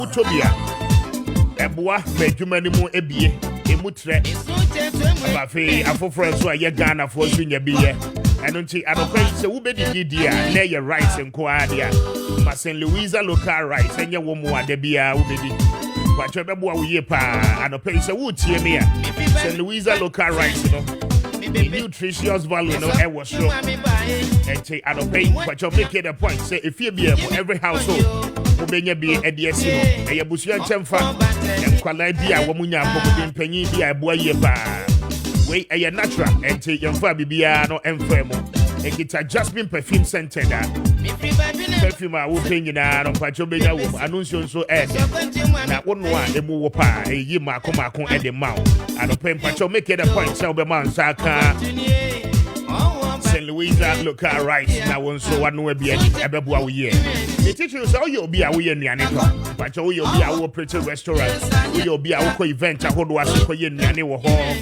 Utopia. Eboa, Medjumanimu ebie, emutre. Bafe, afofra so aye Ghana for sunya biye. Anunti adopay se ubedi dia, lay your rights and coadia. Masen Louisa local rights, and your woman debia ubedi. But your beboa yepa, adopay se wood here. St. Louisa local rights, you know. The nutritious value, no, I was sure. And say, I don't pay, but you're making a point. Say, if you be every household, who may be a DSC, a Yabusian Chamfa, and Qualabia, Wamunya, Pompin Penny, be a boy, way a natural, and take your Fabia, no, and Fermo. And it's a Jasmine Perfume Center. Perfume, I will pay you now on Pachobega, Annunciation so add. Now, one one, a move pa, a yima, comacon, and the mount. I don't pay Pacho, make it a point, sell the man, Saka. St. Louisa, look at rights. Now, one so one will be a Ababua year. The teachers, all you'll be away in Yannico. Pacho, you'll be our pretty restaurant. You'll be our event, a whole was for you in Yannico Hall.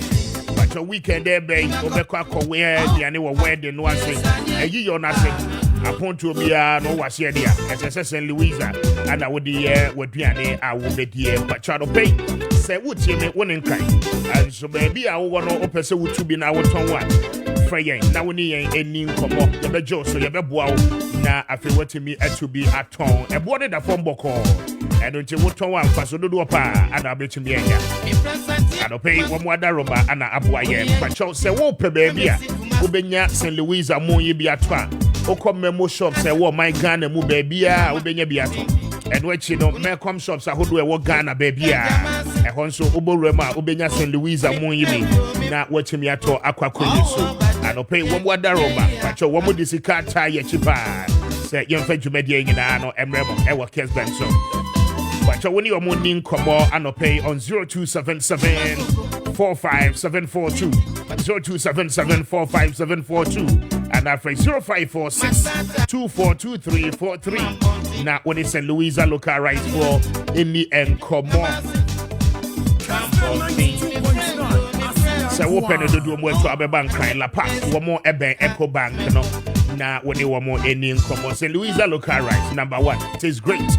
But your weekend there, babe, over Quaco, where the annual wedding was a year or nothing. Upon to be no was here, dear, as I St. Louisa, and I would be with Piane, I will be dear, but Charles Bay said, would you make one in kind? And so, baby, I want to open so to be now on one. Frey, now we need any come up, the bejo, so you better wow. Now, I feel what to me to be at home, and what did a phone book call? And don't you want to one for so do a pa, and I'll bet you me. I don't pay one more daroba, and I abway, but Charles said, whoop, baby, Ubenya, St. Louisa, Moye be at one. Oko memo shops say wo my Ghana mu baby a wo benya biato and what you know me come shops a hodo e wo Ghana baby a e hon so oborema wo benya St. Louisa mu yibi na wo chimi ato akwakonyi so anope wo mo daroba pacho wo mo disika ta ye chipa say yemfa dwumade nyina no emremo e wo Kessben so pacho woni wo mo nin komo anope on 0277 45742 0277 45742 and after 0546 242343. Now, when it's St. Louisa local rights for in the end, come on. So, open the door to a bank, La Paz, one more Echo Bank, you know. Now, when you want more any income, St. Louisa local rights, number one, it is great.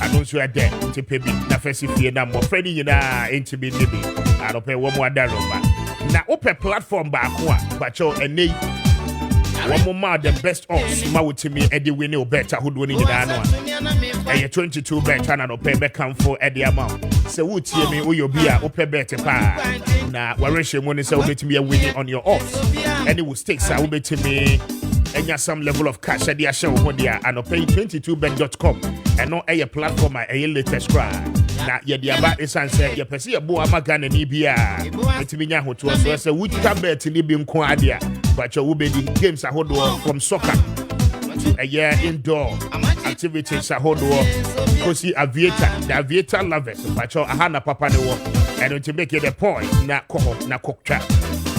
I don't swear there to pay me. Na first if you more Freddie, you know, into me, I don't pay one more $1. Now, open platform back one, but you're a name. One more the best odds, Mawutimi, Eddie Winnie, better who do it in the and 22 bet, and I'll pay back for Eddie amount. So, would you me, will you be a open better pa? Now, Warisha money so bet me a winning on your odds, and it will stick so bet to me. And you have some level of cash at the show when they are and pay 22bet.com and not a platform at a latest cry. Now, yeah, the about is answer, you perceive a boa magan and EBR. It's me now to us, so would come back to Libyan Quadia, but your Ubedi games are hold from soccer to a year indoor activities are hold because the aviator lovers, but your Hana Papa no and to make it a point, not coho, not cook trap.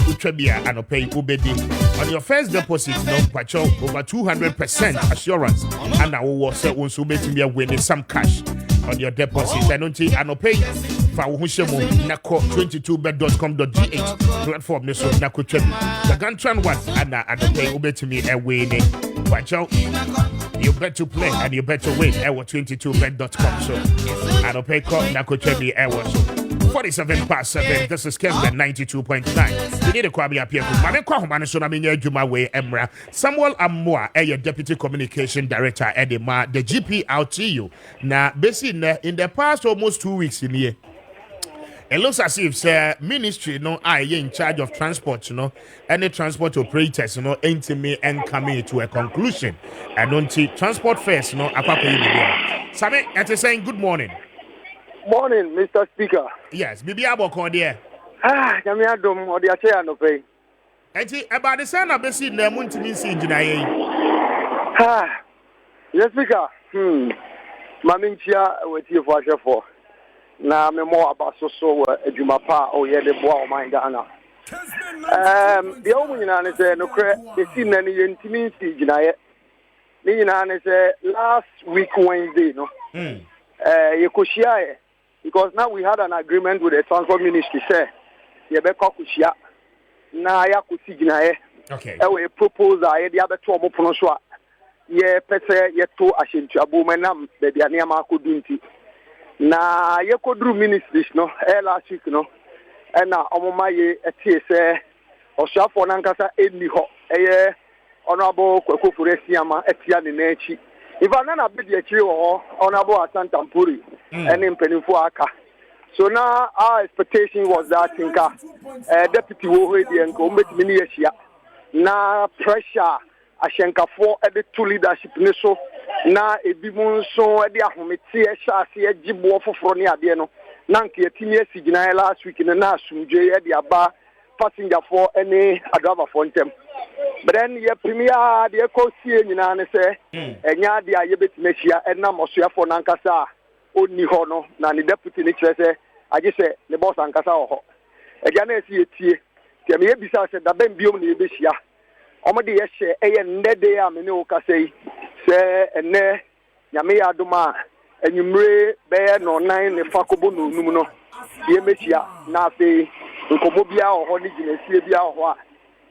Utrebia and pay Ubedi on your first deposit, no, but over 200% assurance, and I will say also making me winning some cash on your deposit. I don't think I no pay for Hushemo Nako 22bet.com.gh platform. So Nako Trebi the Gantran one, and I don't pay Ubeti me a winning. But you bet to play and you bet to win. I was 22bet.com. So I don't pay Nako Trebi. I was 47 past 7. This is Kessben 92.9. You need a Kwame Appiah Kubi. Kwame so na minye juma we Emra. Samuel Amoa, your Deputy Communication Director at the GP out to you. Now, basically, in the past almost 2 weeks in here, it looks as if ministry, I in charge of transport, any transport operators, ain't me and coming to a conclusion. I don't see transport first, Sami, I'm saying good morning. Morning, Mr. Speaker. Yes, Bibi Aboko there. Yamiadum or the Achea no pay. And about the son of the scene, the Muntimin Engineer. Yes, Speaker. Maminchia with you for. Now, me more about so Jumapa or the boy, my Ghana. The old man is no credit, the scene and the intimacy, Engineer. Nina is last week Wednesday, no? Yekoshia. Because now we had an agreement with the transport ministry, say, Yebeka Kushia, Naya Kusiginae, okay, a proposal, the other two Moponoswa, Ye Pese, Yeto Ashinchabu, Menam, the Dianiama Kudunti. na yekodru ministries no last week no na omoma ye etie se osuafo na nkasa eni ho eye honorable Kwaku Resiama etia ne nachi ifa na bedi akiri ho honorable Asanta Mpuri ene mpenifo aka. So now our expectation was that deputy wo he de nko mbetimi ne yehia na pressure ashenkafo ede to leadership ne so na ebi mu nso ede ahomete ehyaase agibo foforo ne ade no na nke yetimi asigina last week na asumdwe ede aba passenger for any driver for ntem. But then ye premier de ekosie nyina ne se enya de aye betimi ahia enam osuafo nankasa oni ho no na ne deputy ne kire se age se ne boss ankasa ho eja na esi etie tie me yebisa se da ben biom ne yebehia omo de ye hye eye ndede a me ne o kasei se ene nyame ya adoma enwumre be no nan ne fakobo no num no ye mehia na afi nkomo bia ho ne ginesie bia ho a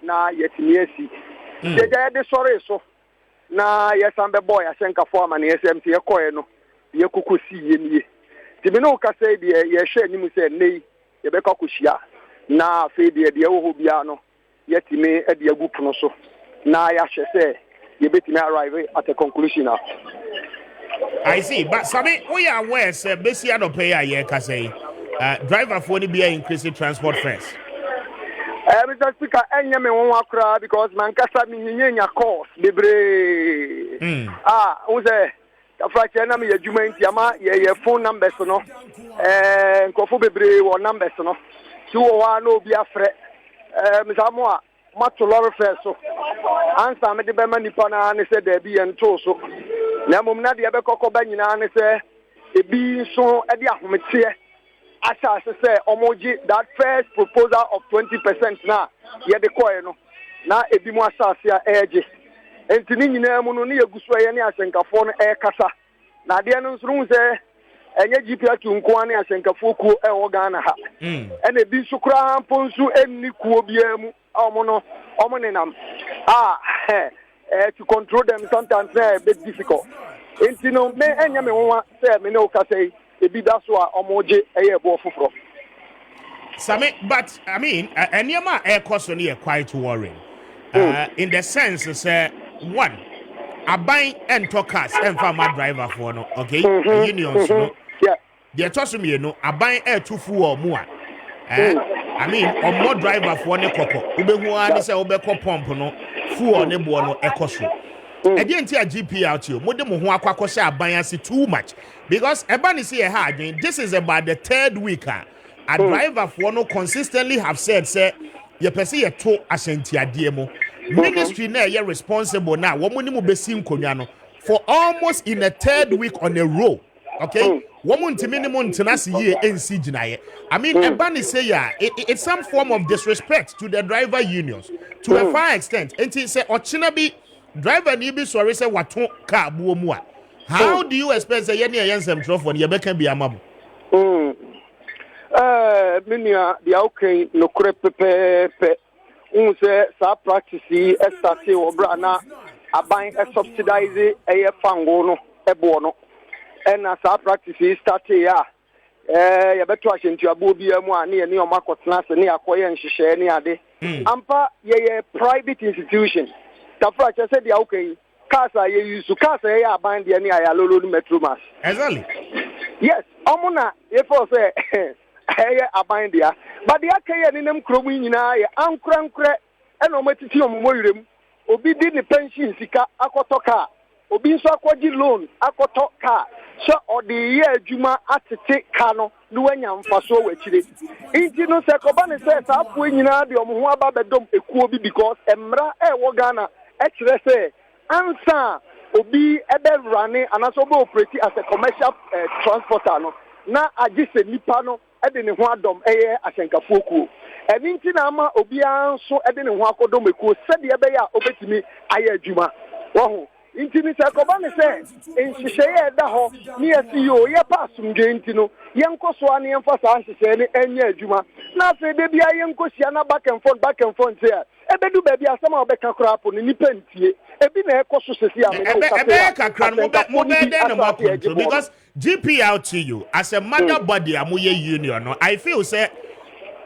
na yetimi esi jeja de sore so na yesambe boy asenkafo ama ne SMT ye koe no ye kukusi yemie tibi no kase de ye hwe anim se nei ye be kokuhia na afi de wo bia no yetimi e de agupuno so na ya hwe se ye betimi arrive at a conclusion now. I see, but Sami, we are aware say besi no pay a ye kase driver for ni be increasing transport fares. Mr. Speaker, enye me won akra because man kasa mi nyenya course bebre. Wo say afrache na me adwuma nti ama ye phone numbers no nkofo bebre wo numbers no ti wo wa na obi afre Mr. Moa mato lorry fare so answer me de be manipa na ne se da bi ento so na mom na de be kokoba nyina ne se ebi so e de ahomete asa say omoji that first proposal of 20% na ye de koe no na ebi mu asase a eje enti ni nyina mu no ne yeguso ye ne asenkafo no kasa na de no nso se enye GPA tunko ane asenkafo ku wo Ghana ha ene bi so kura ponsu enni kuo bia mu omo ne nam to control them sometimes a bit difficult enti no me enya me won say me no ka say ebi da so a omoje eye bo foforo Sami, but I mean anyama air cost on here quite worrying in the sense say one aban and talkers and farmer driver for no okay unions no yeah they toss me no aban air too full or more I mean on more driver for ne koko ubehu ani say obeko pump no full on ne bo no ekoso e dey ntia GP out you mo de mo ho akwakọ sha aban ase too much because eba ni say hard this is about the third week a driver for no consistently have said say ye pese ye to asentiade mo ministry na ye responsible now wo mo ni mo besi nkonwa no for almost in a third week on a row okay woman to minimum tenacity ye NC ginaye I mean ebani say ya it's some form of disrespect to the driver unions to a far extent and say ochina bi driver ni bi sorry say wato car buo mu a how do you expect say ye ne yensem trofo ye beka bi amabo minia dia okay no kure pepe say sa practice start obra na aban subsidize fango no ebo no and as our practice start here ya beto ahyentu abo bia mu a ne o makotena se ne akoye nhihye ne ade ampa ye private institution tafra che se dia okay kasa ye use kasa ye aban de ne aya lolo no metromas exactly yes omuna ye for say ye aban dia but dia kaye ne nem kromu nyina ye ankurankure e no matiti omumo yirem obi di ne pension sika akotoka obi nso akwaji loan akotoka so odi ye adwuma atete ka no no wanya mfaso wachire inti no se koba ne se sa apu nyina de omho aba bedom ekuo bi because emra wo Ghana e kire se ansa obi ebe rane anaso be operate as a commercial transporter no na agise nipa no e de ne ho adom eye asenkafo okuo eninti na ama obi anso e de ne ho akodom ekuo se de ebe ya obetimi aye adwuma wo ho intini se ko ba ne se nhihye e da ho ne CEO ye pasum de intino yenko so an yemfa sa nhihye ne enya adwuma na fe de bia yenko sia na back and front here ebedu ba bia asama obeka krapo ne nipa ntie ebi na ekoso sesi am because GPLTU as a mother body amoye union no I feel say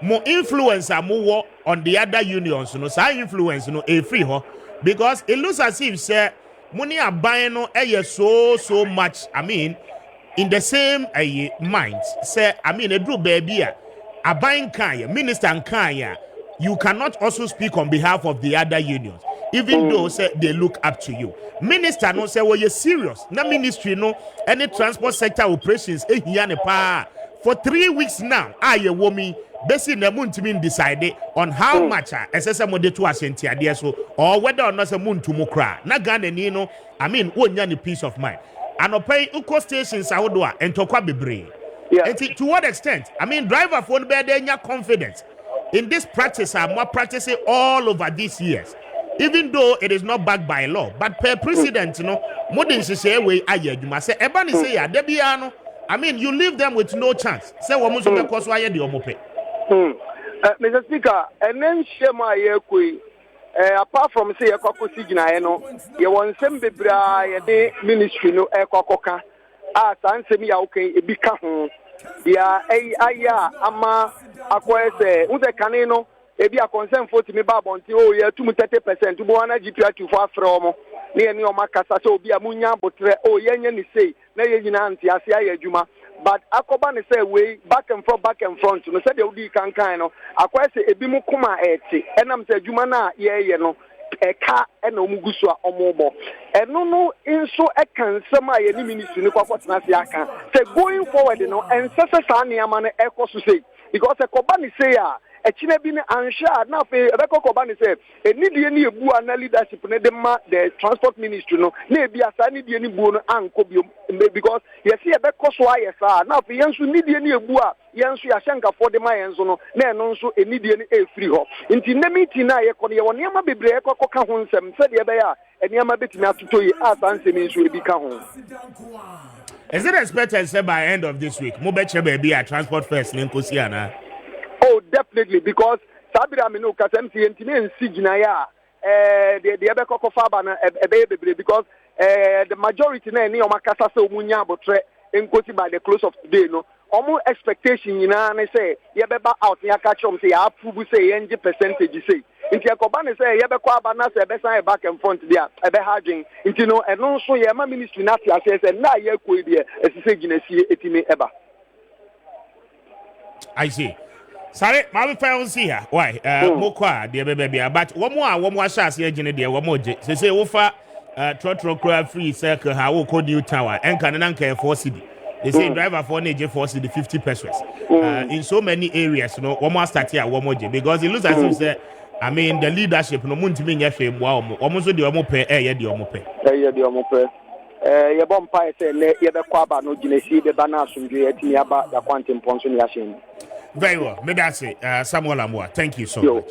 more influence amowo on the other unions no say influence no e free ho because it looks as if say money are buying no so much I mean in the same minds say I mean a do baby a buying kan minister and kan you cannot also speak on behalf of the other unions even though say they look up to you. Minister no say well you serious na ministry no any transport sector operations for 3 weeks now aye womi besi na muntimi decide on how much SSM mo de to asenti ade so or whether or not say muntumu kra na Ghana ni no I mean wonya ni peace of mind anopai uko stations ahodo a entokwa bebre and to what extent I mean driver for be dey confidence in this practice I'm more practicing all over these years even though it is not backed by law but per precedent no modern say we ayeduma say eba ni say ya debia no I mean you leave them with no chance say wo muso be koso aye de omope Mr. Speaker and then shema ye koi apart from say ekoko sigina ye no ye won sem bebra ye de ministry no ekokoka sansem ya okay e bi ka ho ya aya ama akwese unse kane no ebi a concern 40 me ba bonti o ye tum 30% bo wana GPA for afre omo ne ye ne o makasa so obi amunya botre o ye nya ni sei na ye nyina anti ase aye adwuma but akoba ne say we back and front no say de odi kan no akwese ebi mu kuma eti enam say adwuma na ye no eka na omugusu a omobo eno no inso ekan sem a ye ni ministry ni kwakotena se aka say going forward no ensese sa ne ama no ekoso say because ekoba ne say a echine bi ne ansha na fe ebekokoba ne say enidie ni ebu ana leadership ne de ma the transport ministry no na ebi asa ni die ni bu no anko bi because yes ebekoso ayesa na fe yensu nidie ni ebu a yensu ya shanka for de ma yenso no na eno nso enidie ni e free ho nti na meeting na ye ko ne woni ama bebre ekokoka ho nsem se de be ya eniama betimi atoto yi asanse mi nso ebi ka ho. Is it expected say by end of this week mo be che be a transport first ne nkosi ana? Oh, definitely, because Sabira Mino Kasemsi and Timen Siginaya, the Ebeko Fabana, because the majority na ni Omakasa so Munya Botre encoded by the close of today, no. Almost expectation, you know, and I say, Yabeba out, Yakachom say, I approve say, NG percentage, say. Into Yakobana say, Yabeko Abana say, Bessa back and front there, a behaging, you know, and also Yama ministry, Natia says, and now Yakuidi, as you say, Ginesi, Etime Eba. I see. Sorry, my friend see here. Why? Mokwa, dear baby, but one more shots here, Jenny, dear, one more. They say, Wofa, Trotro Crab Free Circle, how called you tower, and Canananka 4 city. They say driver for Nature 4 city 50 pesos. In so many areas, you know, one more start here, one more, because it looks as if say, I mean, the leadership, no Muntimin Yafim, wow, almost the Omope, the Omope. The Omope. Your bumpire said, Yabaquaba, no Genesi, the Banasum, the Aba, the Quantum Ponson Yashin. Very well. Medasi, Samuel Amoa. Thank you so much.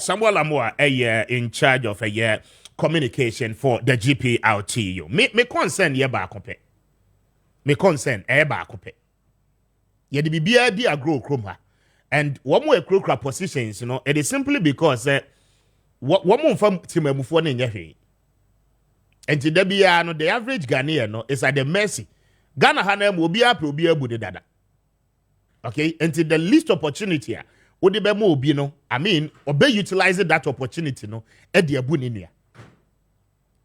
Samuel Amoa, in charge of communication for the GPLTU. Me concern ye ba kope. Me concern ba kope. Ye de bibia di agro kroma. And one more krokra positions, you know, it is simply because one more from Timemufo ne nyehwe. And today no the average Ghanaian no is at the mercy. Ghana hanem will be up will be able to dada. Okay, until the least opportunity, would be more, you know. I mean, obey utilizing that opportunity, no, at the abuninia.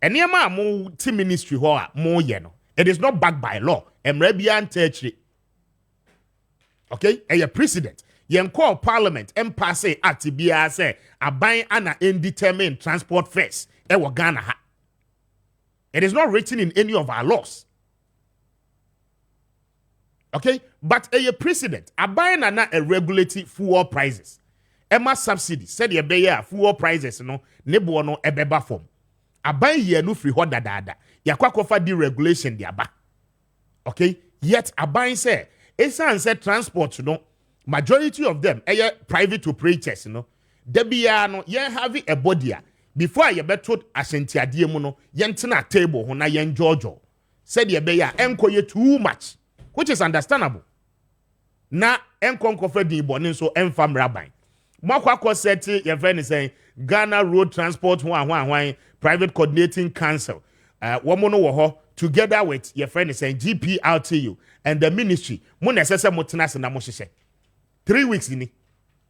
And near my more team ministry, more, you know, it is not backed by law. And Rebian Tertiary. Okay, and your president, you call parliament and pass it at TBA say, a buying an indeterminate transport first. Ghana. It is not written in any of our laws. Okay, but a precedent, a buying and a regulating fuel prices. Emma subsidy said ye be fuel prices, no, nebo no ebeba form. A buying ye no free hoda dada. Ya kwakofa deregulation diaba. Okay, yet a buying say, Esa said transport, no, majority of them, private operators, no, debiano, ye having a body, before you beto asentiade mu no yentena table ho na yen jojo said ye be ya enko ye too much, which is understandable. Na enko nkofre din bone so emfam raban makwa set your friend is saying Ghana Road Transport Private Coordinating Council womono wo ho together with your friend is saying GPRTU and the ministry mo necessary motena se na mo hye 3 weeks ini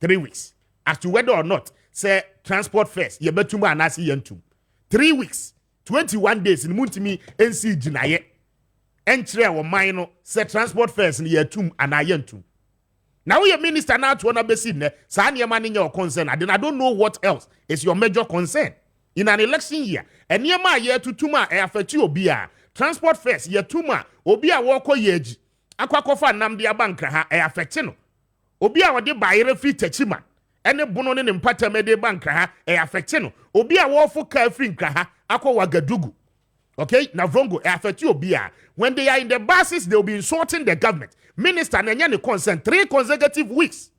3 weeks as to whether or not say transport first ye betum anase yentum 3 weeks 21 days in muntimi NC ginaye enchire wo man no say transport first ni yetum anayentum. Now your minister now to wanna be seen there. Your concern. I don't know what else is your major concern in an election year. And near my year to tuma affect you obia. Transport first year tuma obia wako yeji. Akwakofa namdia banka ha affectino. Obia wade bayere free techima. Ene bono ne mpata mede banka ha affectino. Obia wofo ka free nka ha akwa wagadugu. Okay, now Vrongo affect you obia. When they are in the buses, they will be insulting the government. Minister Nanyani consent 3 consecutive weeks.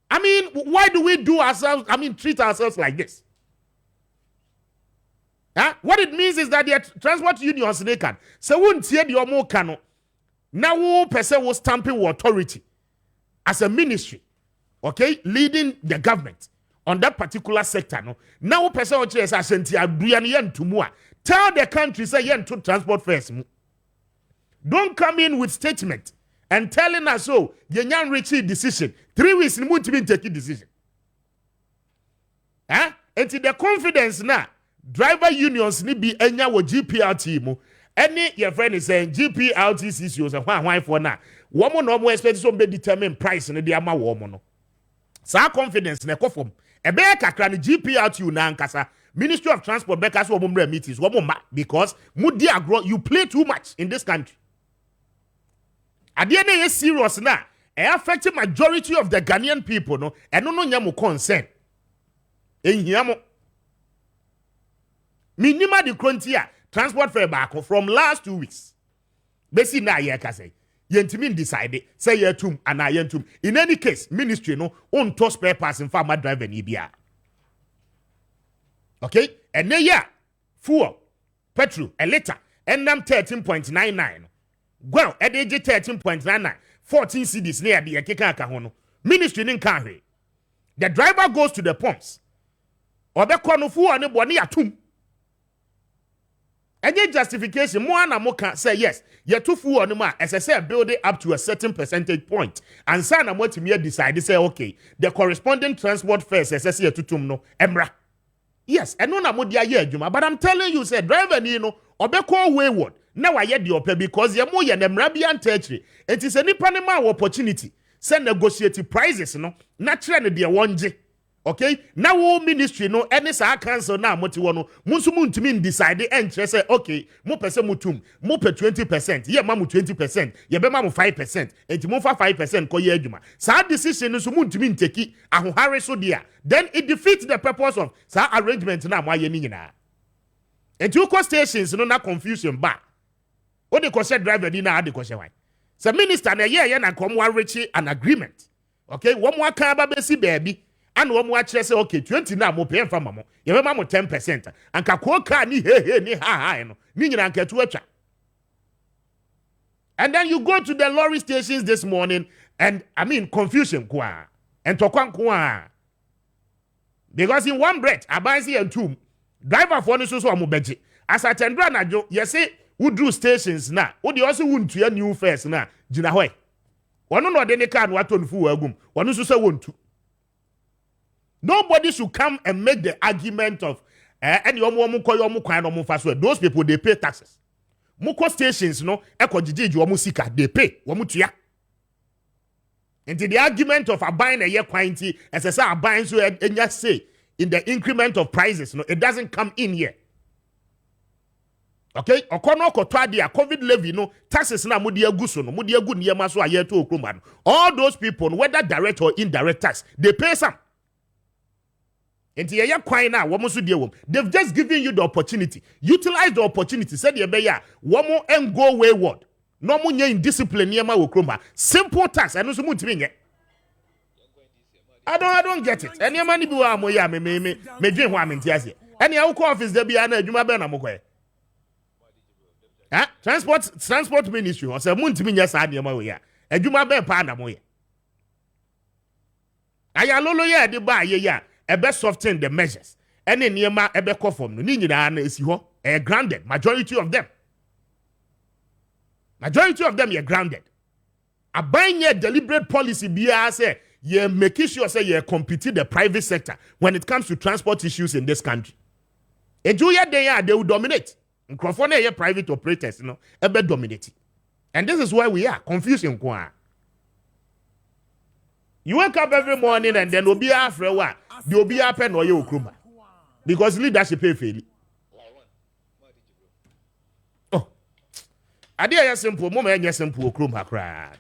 I mean, why do we do ourselves, treat ourselves like this? Huh? What it means is that the transport unions they can. So won't hear the omo cano. Now person was stamping authority as a ministry, okay, leading the government on that particular sector. No, now person which is to tell the country say yen to transport first. Don't come in with statement and telling us yenyan reach decision 3 weeks in to be taking decision. Huh? And the confidence now driver unions need be enya wo GPRT mu. Any your friend is saying GPRT CCOs and why for now. Woman no more expect some be determine price in the ama woman no. Sa confidence na kofom. Ebe kakra ni GPRT na nkasa. Ministry of Transport because woman meetings woman because mudi agro you play too much in this country. Adiene is serious na. It affects majority of the Ghanaian people no. And no nyamu concern. Enyamo. Minima the frontier transport fare back from last 2 weeks. Besi na ye ka say. Yentimin decide say yetum and yentum. In any case, ministry no on to spare parts in farmer driver ni bia. Okay? And then yeah, fuel, petrol, a liter, and them 13.99. Well, at age 13.99, 14 cedis near the Keka Hono. Ministry in Kanwe. The driver goes to the pumps. Or the corner fuel and the boni atum. Any justification, more and more can say yes. You're too full on the man, as I said, build it up to a certain percentage point. And son and what you decide, say, okay, the corresponding transport fares, as I say, to tumno, emra. Yes, and no namodia ye juma, but I'm telling you, say, driver, you know, obeko wayward. Now I get the ope because you're more than Mrabian territory. It is any Panama opportunity. Send negotiating prices, no, naturally, dear one J. Okay, now all ministry no any sa council now motiwono munsumu ntimi decide and say okay mo pese mutum mo pe 20% ye mamu 20% ye be mamu 5% enti mo fa 5% ko ye adwuma sa decision no so muntimi nteki ahohare so dia then it defeats the purpose of sa arrangement na mo aye ni nyina enti uko stations no na confusion ba o de ko say driver di na ade ko say wan sa minister na ye na kom wa reach an agreement okay wo mo aka ba be si baby and one watch say okay 20 na mo pay for mamo ye be mamo 10% anka ko ka ni he ni ha no ni nyina anka tu atwa. And then you go to the lorry stations this morning and confusion kwa and tokwan kwa because in one breath abansi and two driver for no so amobeji as atendra na jo ye say who drew stations na wo dey also wuntu ya new first na gina hoy wono no de ne car no aton fu agum wono so say wontu. Nobody should come and make the argument of those people they pay taxes. Muko stations no they pay and the argument of buying a year quantity as I say buying so and just say in the increment of prices no it doesn't come in here. Okay, okono kotwa dia COVID levy no taxes na mudi aguso no mudi agu niema so aye to okroma. All those people whether direct or indirect tax they pay some. They've just given you the opportunity. Utilize the opportunity. Said you one more and go wayward. No more indiscipline near my Simple tax. I know some I don't get it. Any money be wa mo ya me dream ho amentiase. Any I go office there be na adwuma be na mo kɔ. Transport ministry or say muntimi nya sa de ma we ya. Adwuma be pa na mo ye. Aya lolo ya de ba ye ya, e be soften the measures. Any niema e be kɔ form no ni nyina na esi ho. Grounded, majority of them are grounded. Abiding a deliberate policy biya say you making sure say you compete the private sector when it comes to transport issues in this country. Ejuya they will dominate. Nkrofo na private operators no ebe dominate. And this is why we are confusing kwa. You wake up every morning and then obi afre wa, the obi apen no ye okruma. Because leadership pay fail. Ade ya simple mo ma simple okrom hakra.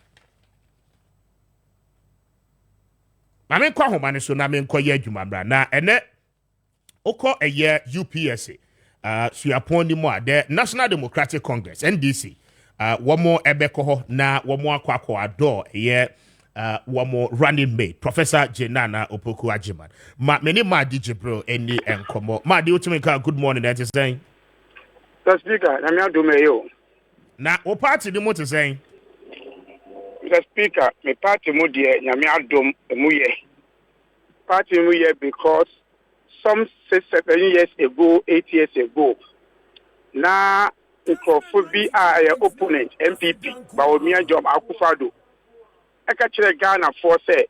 Ma me kwa homa ne so na me nkɔ ye adwuma bra na ene okɔ eye UPSA suapon ni mo ade National Democratic Congress NDC womo ebekɔ hɔ na womo akɔ ado eye womo running mate Professor Jenana Opoku Ajiman ma many ma DJ bro eni enkomo ma de ultimate good morning that is saying the speaker na me adome yo. Na o party the motor saying the speaker me party mo de nyame adom emu ye party mu ye because some 7 years ago 8 years ago na nkrofo bi a opponent MPP ba omia job akufado eka kire Ghana for say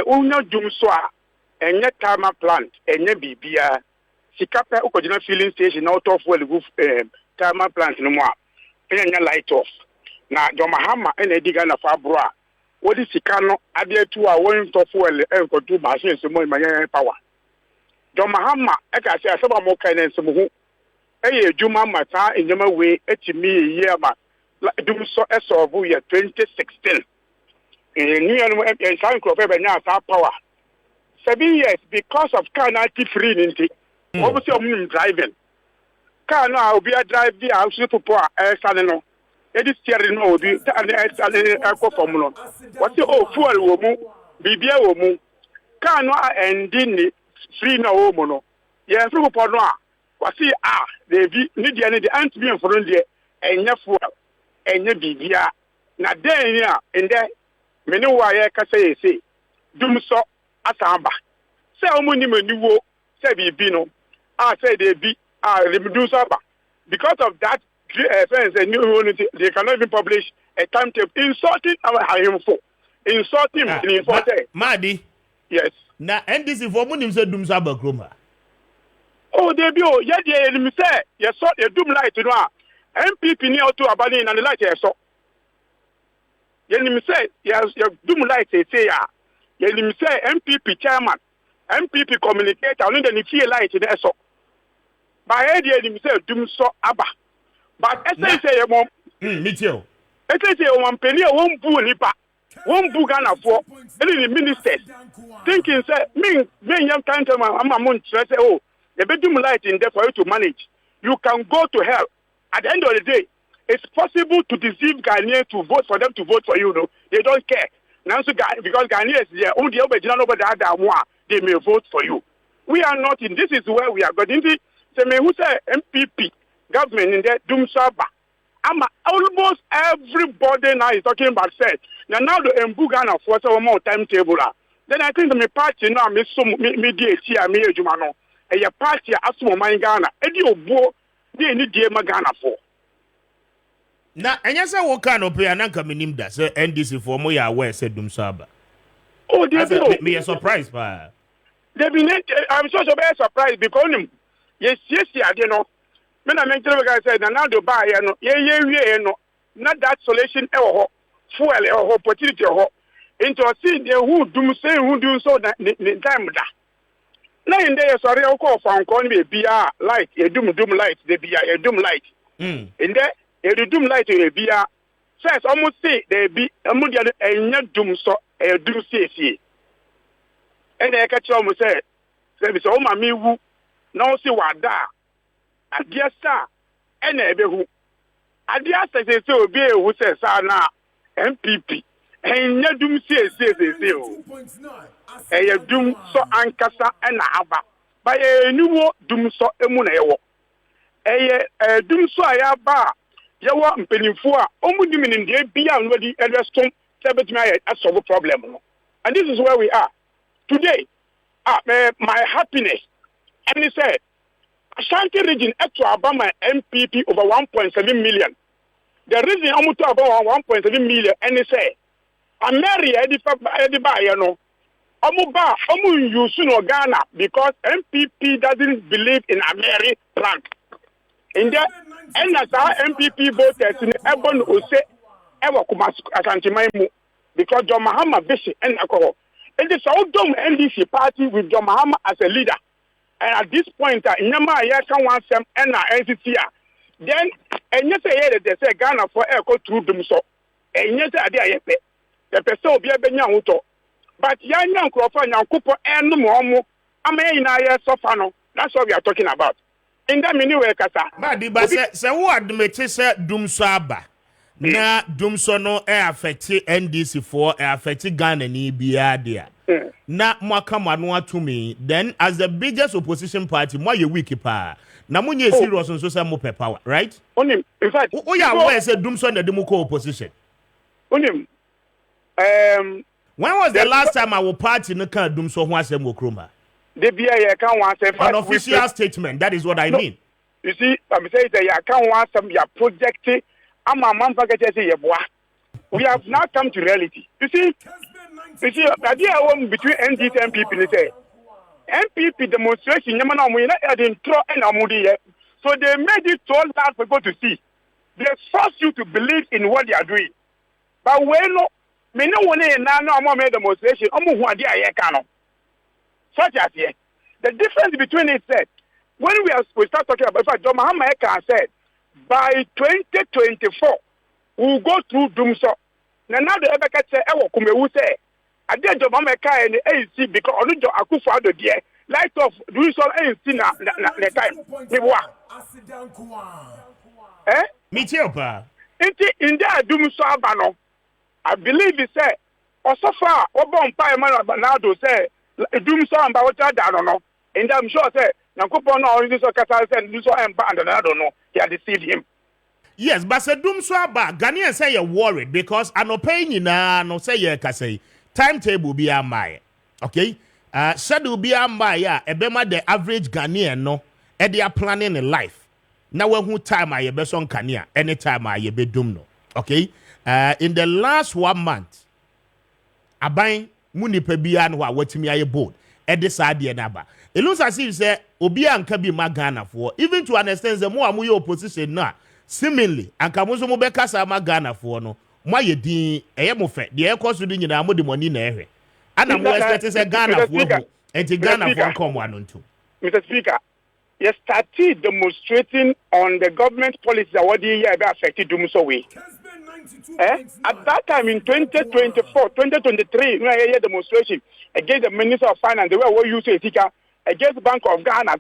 unya dum so a enye thermal plant enye bibia sikape ukojina filling station out of well thermal plant no mo enya light off na Jomahama ena diga na fabroa wodi sika no ade tu a won to fuel enkotu machine so mo imanya power Jomahama e ka se asaba mo kan en so mo hu eye adwuma mata enyama we etimi ye ama dum so e solve ye 2016 new anu e san crop be nya sa power 7 years because of car na free ninti obviously I'm driving car no obi a drive the house people are selling no e di steering no obi and go from no what oh fuel wo mu bibia wo mu car no ending free na wo mu no ye free people no a wasi they be need the anti be for no enye fuel enye bibia na den ya ende me ne wa ye ka say dum so asamba say omo ni maniwo say bibi no say they be reduceaba because of that friends and they cannot even publish a timetable insulting our info insulting Madi yes na NDC for munim say dum so abakroma oh they be oh yeah they me say you saw the dum light no MPP ni auto abani na the light you saw you me say you dum light say ya you me say MPP chairman MPP communicator only the feel light there so by idea ni say dum so aba but say mom mitio say one penny won bu nipa won bu Ghana for any ministers thinking say me young time I'm among say oh the bedroom light in there for you to manage you can go to hell at the end of the day it's possible to deceive Ghanaians to vote for them to vote for you no they don't care now so because Ghanaians they only they may vote for you we are not in this is where we are going into say me who say MPP government in there dum saba almost everybody now is talking about said now the Ghana for some more timetable then I think the party now me DHC me ejuma no e ya party aso man Ghana e di obo dey ni die ma Ghana for na enya say wo kan ope ananka menim da say NDC for mo ya aware say dum saba oh they me a surprise pa they be I'm so surprised because yes ade no me na me tell guys say na do buy no ye wie no na that solution e ho fuel e ho opportunity ho into see the who dum say who do so na time da na in there sorry o call for an be bia light e dum light de bia e dum light in there e dum light e bia first almost say they be amu dia enya dum so e dum see and e ka che almost say be so ma mi wu na o si wada adia sa ena ebehu adia sa se obi ehu se sa na MPP and ya dum say a dum so ankasa and aba by a new dum so emunewo a dum so ayaba yawa mpenifua omudim in the bia nobody elreston sebet my a solve problem and this is where we are today. My happiness and he said Ashanti region to Obama MPP over 1.7 million. The reason I'm to about 1.7 million and he said America Edibayano Omuba Omu Yusuno Ghana because MPP doesn't believe in America plan. In that and as our MPP voters in Ebon Ose Ewa Kumas Ashanti Maimu because John Mahama Bishi and alcohol. It is all done NDC party with John Mahama as a leader. And at this point, Nyama Yaka wants them and NCT. Then, and you say they say Ghana for echo through them so. And you say the person be a Benyamuto. But young Crawford now Cooper and Momo, I may in a sofano. That's what we are talking about. In that mini way, Kasa. But say what admit Dum Saba. Na dumso no affect NDC for affect Ghana ni bia dia na mwaka manu to me then as the biggest opposition party mo ye weak pa na munye serious nso say mo power right in fact we are where say dumso na dem ko opposition when was the last time our party no kan dumso ho asem okroma the bia ye kan wan say an official statement that is what I mean you see I'm saying that ya kan wan some ya project we have now come to reality. You see, the idea between NDC and MPP, they say, MPP demonstration, so they made it so hard for people to see. They force you to believe in what they are doing. But when no one now made demonstration, such as here. The difference between it said, when we start talking about, in fact, John Mahama said, by 2024, we'll go through Dumso. Now the Ebeka say, Kumewu say, I did John Mahama and ANC because Onujo Akufo Addo dear, light of Dumso ANC na time. Me too, pa. In there Dumso Abano, I believe he said, or so far, Obon Payman Banado say, Dumso and Bawata Dano, and I'm sure say, Nankopon or this or Kata and Dumso and Band, I don't know. He had deceived him. Yes, but say Dumso Aba, Ghanaians say you're worried because an opinion no say you can say timetable be a my. Okay? Schedule be a my ebema the average Ghanaian no, they are planning in life. Now when time I be son Kenya, anytime I be dumno. Okay? In the last 1 month, aban muni pebia no watimi aye board. This idea naba. It looks as if say obi anka bi magana for even to understand the more amuye opposition na seemingly anka mo so mo beka sa magana for no mo ye din eye mo fe de e koso din nyina mo de money na ehwe ana mo expect say Ghana for go enti Ghana for come one nto Mr. Speaker, you started demonstrating on the government policy that what the year affected Dumso way. At that time in 2024, 2023, we had a demonstration against the Minister of Finance, the way we use it against the Bank of Ghana.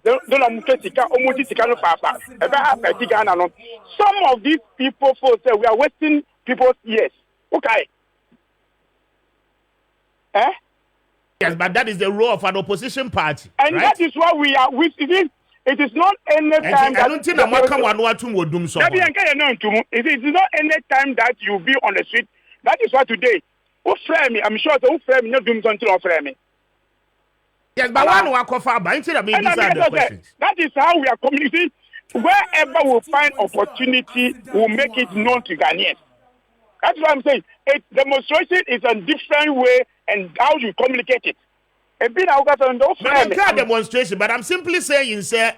Some of these people say we are wasting people's years. Okay. Yes, but that is the role of an opposition party. And right? that is what we are with. It is not any time I don't think that one will do so. It is not any time that you be on the street. That is what today. Who frame me? I'm sure who frame me not doing something or frame me. Yes, but one will cover by these are the questions. That is how we are communicating. Wherever we find opportunity, we'll make it known to Ghanaians. That's what I'm saying. Demonstration is a different way and how you communicate it. A bit of demonstration, but I'm simply saying, sir,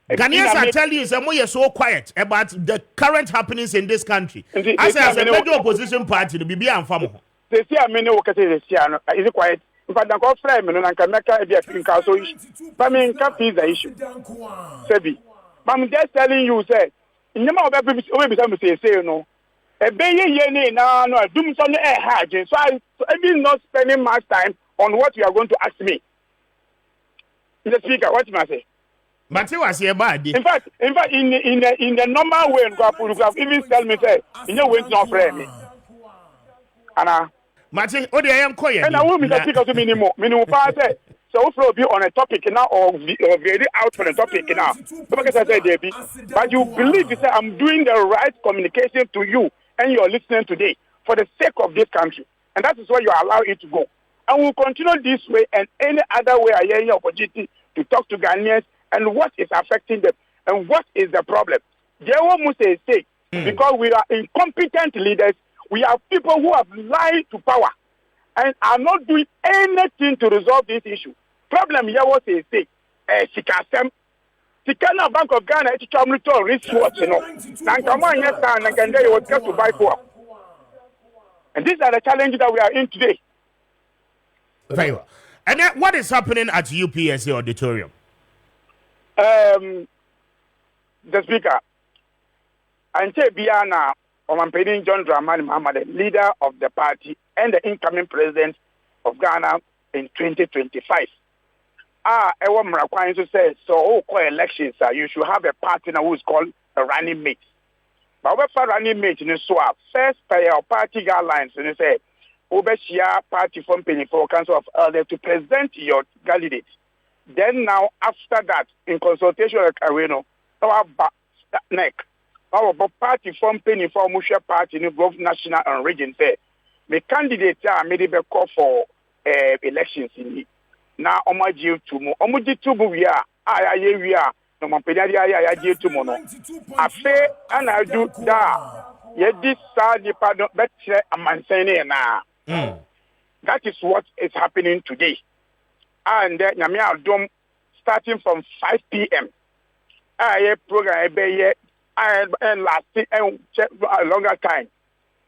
Ghanaians are telling you, sir, you're so quiet about the current happenings in this country. As a major opposition party, to be unfathomable. They see a many is it quiet? In fact, I'm called Flame and I can make a council issue. But I mean, can't be the issue. Sebi. But I'm just telling you, sir, in the amount of people say, you know, a baby now, no, doom something hard. So I'm not spending much time on what you are going to ask me. Mr. Speaker, what must I say? But you was here bad. In fact, in the normal way, you have even tell me, say, you know, when to not frame me. Anna. Maakye, o de am koye. And I will be the speaker to minimum part. So if will be on a topic now or very out on a topic now. Because I said Debbie, but you believe that I'm doing the right communication to you and you're listening today for the sake of this country. And that is why you allow it to go. And we'll continue this way and any other way I hear opportunity to talk to Ghanaians and what is affecting them and what is the problem. They almost say because we are incompetent leaders, we have people who have lied to power and are not doing anything to resolve this issue. Problem here was say Sikasem. Sikana Bank of Ghana to Chamrito wristwatch, you know. And come on, yes, and can they will get to buy for. And these are the challenges that we are in today. Very well. And then what is happening at UPSA auditorium? The speaker, Ante Biana, Omampedin John Dramani Mahama, the leader of the party and the incoming president of Ghana in 2025. Ewa Mrakwan to say, so call elections, you should have a partner who is called a running mate. But what for running mate in the swap? First, pay our party guidelines and say, Obeshia party from Penny for Council of Elders to present your candidate. Then now, after that, in consultation with Areno, our neck, our party from Penny for Musha party in both national and region say, the candidates are made a call for elections in it. Now, Omaji Tumo, Omuji Tubu, we are, we are, no Mampedia, Tumono. I say, and I do that. Yet this side, the pardon, but I'm saying now. That is what is happening today. And Nyamia Dom starting from 5 p.m. I program and lasting a longer time.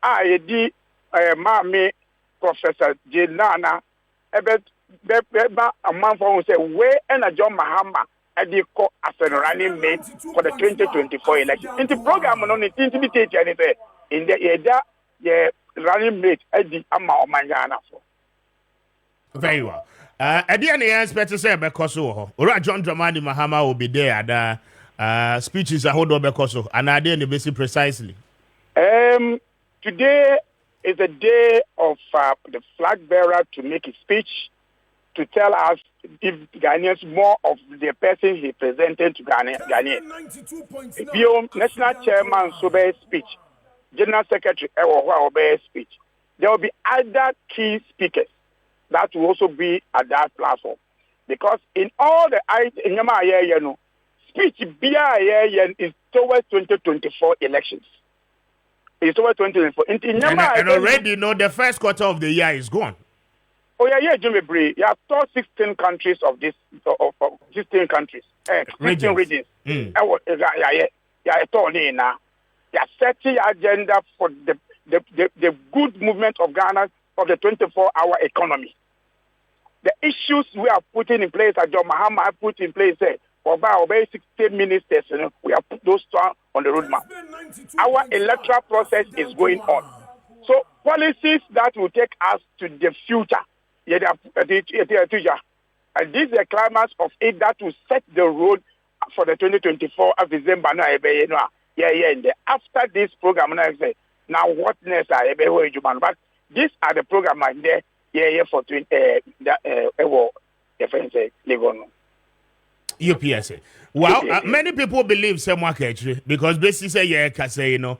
I did Mami Professor Jenana a month ago say where and a John Mahama as a running mate for the 2024 election. In the program on it in the area running mate Eddie Amma Omangana. Very well. At the end, I expect to say Bekoso, or John Dramani Mahama will be there. The speeches are hold on Bekoso, and I didn't visit precisely. Today is the day of the flag bearer to make a speech to tell us if Ghanaians more of the person he presented to Ghanaians. National Chairman Sobe's speech, General Secretary Ewo's speech. There will be other key speakers that will also be at that platform. Because in all the speech is towards 2024 elections. It's towards 2024. And already, the first quarter of the year is gone. Oh, yeah, Jimmy Bree. You have taught 16 countries of this, 16 countries, 16 regions. Yeah, setting agenda for the good movement of Ghana of the 24-hour economy. The issues we are putting in place, as John Mahama put in place, about 16 ministers, we have put those on the roadmap. Our electoral process is going on. So policies that will take us to the future, and this is the climax of it that will set the road for the 2024 of December. After this program, now what next? But these are the program there. For UPSA. Well, many people believe Maakye actually because basically say more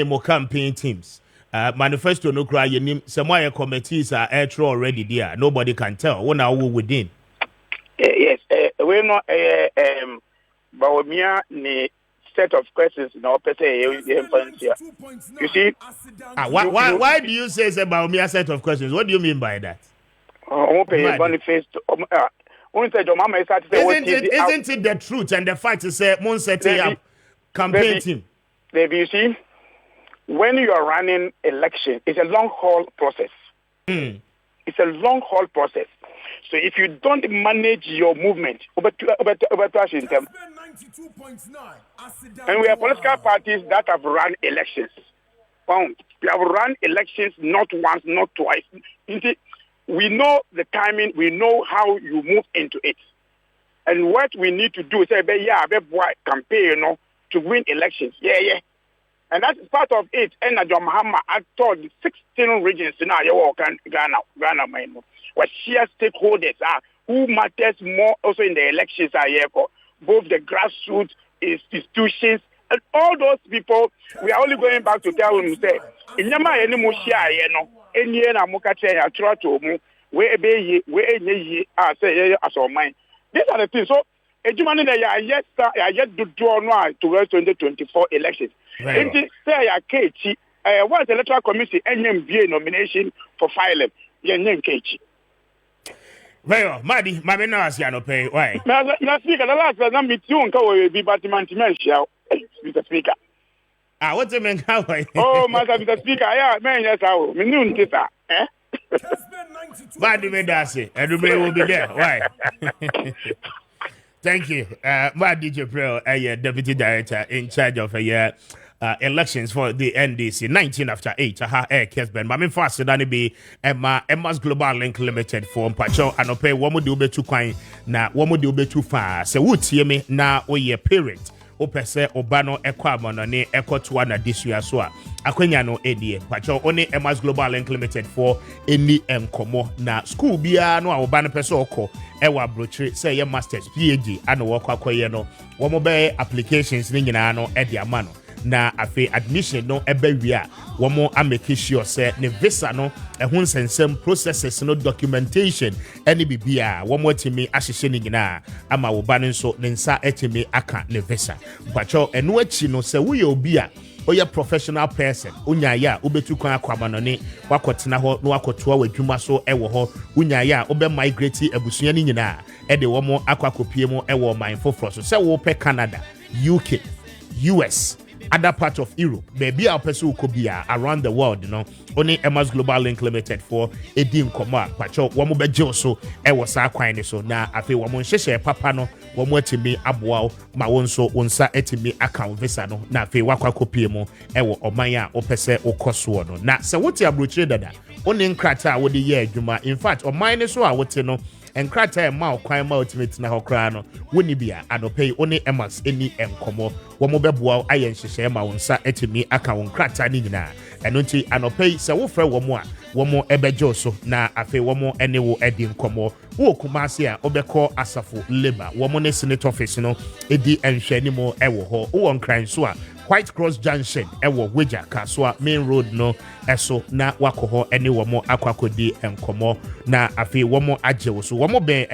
more campaign teams. Manifesto no cry some committees are already there. Nobody can tell. What are we within? Yes, we know but me set of questions you see why do you say about me a set of questions? What do you mean by that? Isn't it the truth and the fact to say Mon setting up campaign team? Baby, you see, when you are running election, it's a long haul process. It's a long haul process. So if you don't manage your movement, and we have political parties that have run elections. We have run elections not once, not twice. We know the timing, we know how you move into it. And what we need to do is say, campaign, to win elections. And that is part of it. And John Mahama, I told the 16 regions in Ghana, where share stakeholders are who matters more also in the elections are here for both the grassroots institutions and all those people. We are only going back to tell them say, in Yama any Mushia, any Mukache, try to where be say as all mine. These are the things. So, a human I yet to draw now towards 2024 elections. And say a Katie, what the electoral committee NMBA nomination for filing your name Katie. Well, Maddy, my menas, no pay. Why? Now, speaker, the last time I meet you and go be Batman Mr. Speaker. Ah, what's the man? How? Oh, Mr. Speaker, yeah, man, yes, I will. Minun Tita, eh? Maddy Medasi, everybody will be there. Why? Thank you. My DJ Pro, Deputy Director in charge of elections for the NDC, 19 after 8. Kessben. But I'm faster than it be Emma's Global Link Limited for Mpacho and pay one more do be too kind, na one more do be too far. So, would see me now or your parent. Opese Obano Equamono ne Equatua this year so Akwenya no ADA Pacho only Emma's Global Link Limited for any enkomo na school bia no Obano peso oko ewa brochre say your masters PhD and work akoye no womo be applications ni nyina no e dia ma no na afi admission no ebe wi a womo amake sure say ne visa no ehun sensem processes no documentation any bibia womo timi ahyehye ni nyina ama wo ba nso ne nsa etimi aka ne visa bacho eno achi no say wo ye obi a oya professional person unya ya obetu kwan akwama no ne wakotena ho no wakotoa wadwuma so ewo ho unya ya obe migrate abusua ni nyina e de womo akwakopie mu ewo man foforo so say wo pe Canada, UK, US, other parts of Europe, maybe our person could be around the world, you know. Only Emma's Global Link Limited for Edim Koma, Pacho, one more Joso, I was a quine so now. I feel one share papano, one more to me, Abuao, my own so unsa etimi account visano, na fe wakwa kopiemo, ewo omaya, opese, o koswono. Na, so what you abruche that? Only in Krata would the year, Juma. In fact, or mine is so I would know. And Krata mao kwime ultimate na hokrano woni bia anope oni emas eni enkomo wo mo beboa ayen hyehyɛ ma wonsa etimi aka won Krata ni nyina eno nti anope se wo frɛ wo mo a wo mo ebejo so na afi wo mo ene wo edi nkomo wo kumase a obekɔ asafo labor wo mo ne senator office no edi enhwɛ ni mo ewo ho wo nkran so a White Cross Junction ewo Weja Kaswa main road no eso na wakoho ene wo mo akwakodi enkomo na afi wo mo agye so wo mo ben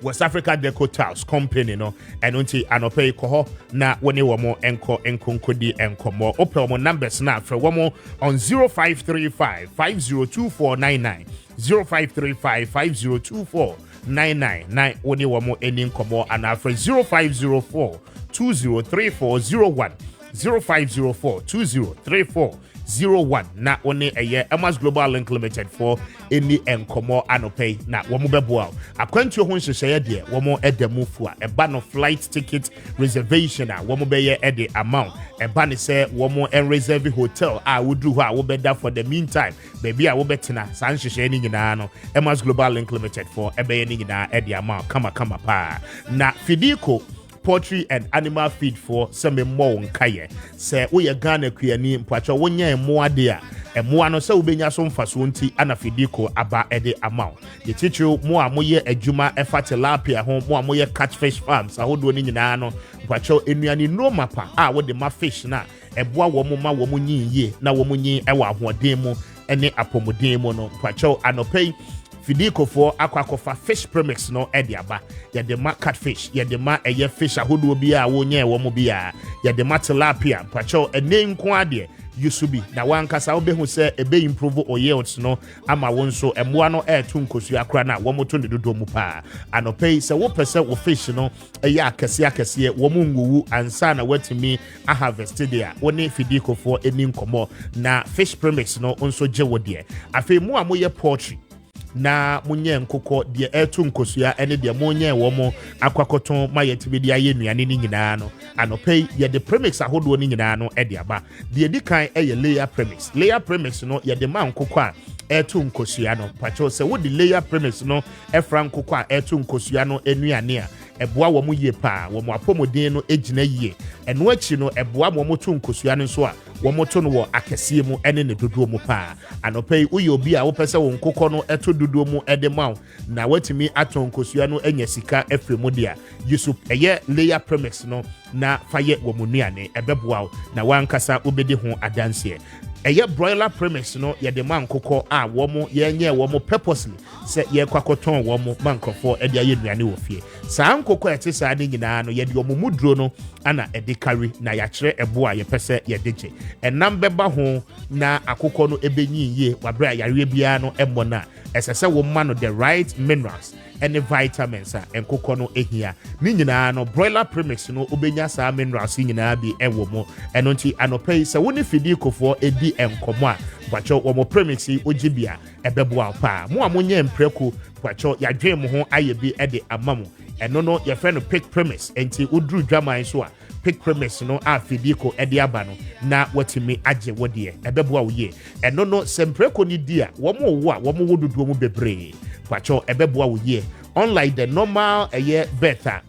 West Africa Deco Tiles Company no enunti anope koho na woni wo mo enkonkodi enkomo ope mo numbers na afre wo mo on 0535 502499 0535 502499 na woni wo mo eni enkomo ana afre 0504 203401 0504 203401 na one Emma's Global Link Limited for any enkomo anope na womo beboa akwantu ho nhyehyɛ de womo edemu fu a eba no flight ticket reservation a womo beye ede amount eba ne sɛ womo en reserve hotel a wodru ho a wo beda for the meantime baby a wo betena san nhyehyɛ ni nyina no Emma's Global Link Limited for ebeye ni nyina ede amount kama pa na Fidiko poultry and animal feed for some more nkaye say we ye Ghana kuani mpacho wonya emo ade a emo ano se ubenya so mfaso nti ana Fidiko aba ede amount ye tichu mo a moye adwuma efa tilapia ho mo a moye catfish farms ahodo ni nyina no mpacho enuani no mapa a wo de ma fish na eboa wo mo ma wo mo nyin ye na wo mo nyin ewa ahoden mu ene apomuden mu no mpacho anopei Fidiko for aquacofa fish premix no ediaba ya de ma catfish ya de ma eye fish ahodo bia wo nye wo mo bia ya de ma tilapia pacho ene nko ade yusubi na wankasa obehu se ebe improve o yields no ama wonso emoa no etu nkosu akra na wo moto ne dodo mu pa anopei se wo pese wo fish no eye akese wo mu nguwu ansa na watimi a harvest dia woni Fidiko for eni nkomo na fish premix no onso je wo de afei mu a moye poultry na munye nkokɔ de etu nkosua ene de munye wo mo akwakoton mayetibedi aye nuane ni nyina no anopei ye de premix ahodo ni nyina no e de aba de edikan eye layer premix no ye de ma nkokɔ a etu nkosua no pacho se wo de layer premix no efra nkokɔ a etu nkosua no enuane a ɛboa wɔ mo yie pa wɔ mo apɔmuden no egyina yie ɛno akyi no ɛboa mo to nkosua no so a wɔn to no wɔ akɛseɛ mu ɛne ne dodoɔ mu pa anɔpɛ yi woyɛ obi a wopɛ sɛ wɔn kokɔ no ɛto dodoɔ mu ɛde ma wo na watumi atɔ nkosua no anya sika afiri mu deɛ yusuf ɛyɛ layer premix no na fayɛ wɔ mo nuane ɛbɛboa wo na wankasa wobɛdi ho adanseɛ ɛyɛ broiler premise no yɛde ma nkokɔ a wɔn yɛnyɛ wɔn purposely sɛ yɛkɔ akɔtɔn wɔn ma nkrɔfoɔ ɛde ayɛ nnuane wɔ fie saa nkokɔ ɛte saa ne nyinaa no yɛde wɔn mu duro no ana ɛde kari na yɛakyerɛ ɛbo a yɛpɛ sɛ yɛde gye ɛnam bɛba ho na akokɔ no ɛbɛnyi yie wabrɛ a yareɛ biara no ɛmmɔ no a ɛsɛ sɛ wɔn ma no the right minerals any vitamins a nkokɔ no ehia ne nyinaa no broiler premix no obenya saa minerals nyinaa bi ɛwɔ mu ɛno nti anɔpɛ yi sɛ wo ne fidi kofoɔ edi nkɔmɔ a bwakyɛ wɔn premix yi ogye bia ɛbɛboa paa mo a mo nyɛ mprɛko bwakyɛ yadwe mo ho ayɛ bi ɛde ama mo ɛno no yɛfrɛ no pick premix nti woduru dwaman so a pick premise no a fidiko edi aba no na watimi agye wodie ɛbɛboa wo yie ɛno no sempreko ni di a wɔn wo a wɔn wo dodoɔ mu bebree kwacho ɛbɛboa wo yie unlike the normal ɛyɛ beta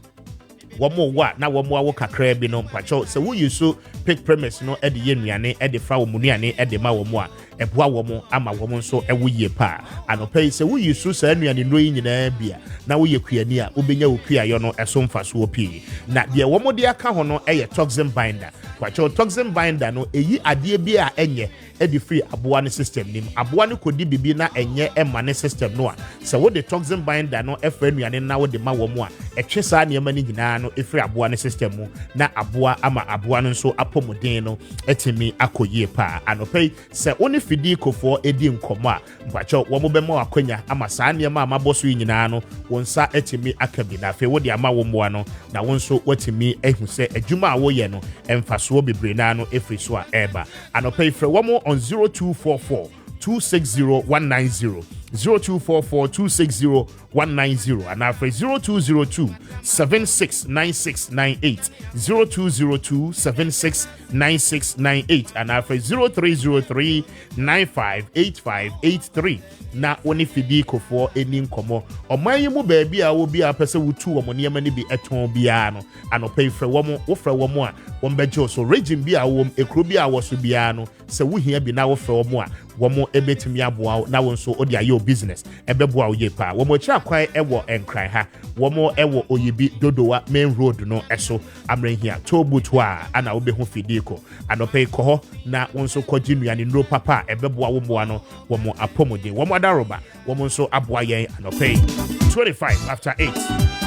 wɔn wo a na wɔn awo kakra bi no kwacho sɛ wo yusu pick premise no ɛde yɛ nnuane ɛde fa wɔn nnuane ɛde ma wɔn a ɛboa wɔn ama wɔn nso ɛwo yie pa anɔpɛ yi sɛ wo yusu saa nnuane no yi nyinaa bia na wo yɛ kuani a wobɛnya wo kuayɔ no ɛso mfasoɔ pii na deɛ wɔn de aka ho no ɛyɛ toxin binder kwacho toxin binder no eyi adeɛ bi a ɛnyɛ ɛde free aboa ne system nim aboa ne kodi bibi na ɛnyɛ ɛma ne system no a sɛ wo de toxin binder no ɛfra nnuane na wo de ma wɔn a ɛtwe saa nneɛma ne nyinaa no ɛfiri aboa ne system mu na aboa ama aboa no nso apɔmuden no ɛtumi akɔ yie pa anɔpɛ yi sɛ wo ne fidi kofoɔ edi nkɔmɔ a kwacho wɔn bɛma wakonya ama saa nneɛma a mabɔ so yi nyinaa no wɔn nsa ɛtumi aka bi na afei wo de ama wɔn mmoa no na wɔn nso wɔtumi ehu sɛ adwuma a wɔyɛ no ɛmfasoɔ bebree na no ɛfiri so a ɛɛba anɔpɛ yi frɛ wɔn on 0244 260 190 0244 260 190 and after 0202 769698 0202 769698 and after 0303 958583 na woni fidi kofoɔ eni nkomo ɔman yi mu baabi a wo bia pɛ sɛ wotu wɔn nneɛma ne bi ɛtɔn bia no anɔpɛ frɛ wɔn wo frɛ wɔn a wɔn bɛgye so region bi a wɔm ekuro bi a wɔ so bia no sɛ wo hia bi na wo frɛ wɔn a wɔn ebetumi aboa na wɔn nso odi ayɛ business ɛbɛboa wo yɛ pa wɔn akyi akwan ɛwɔ nkran ha wɔn ɛwɔ oyibi dodowa main road no ɛso amrehia tollbooth hɔ a ana wobɛhu fidi ko anɔpɛ kɔ hɔ na wɔn nso kɔgye nnuane nuro papa ɛbɛboa wo mmoa no wɔn apɔmuden wɔn adaroba wɔn nso aboa yɛn anɔpɛ 25 after 8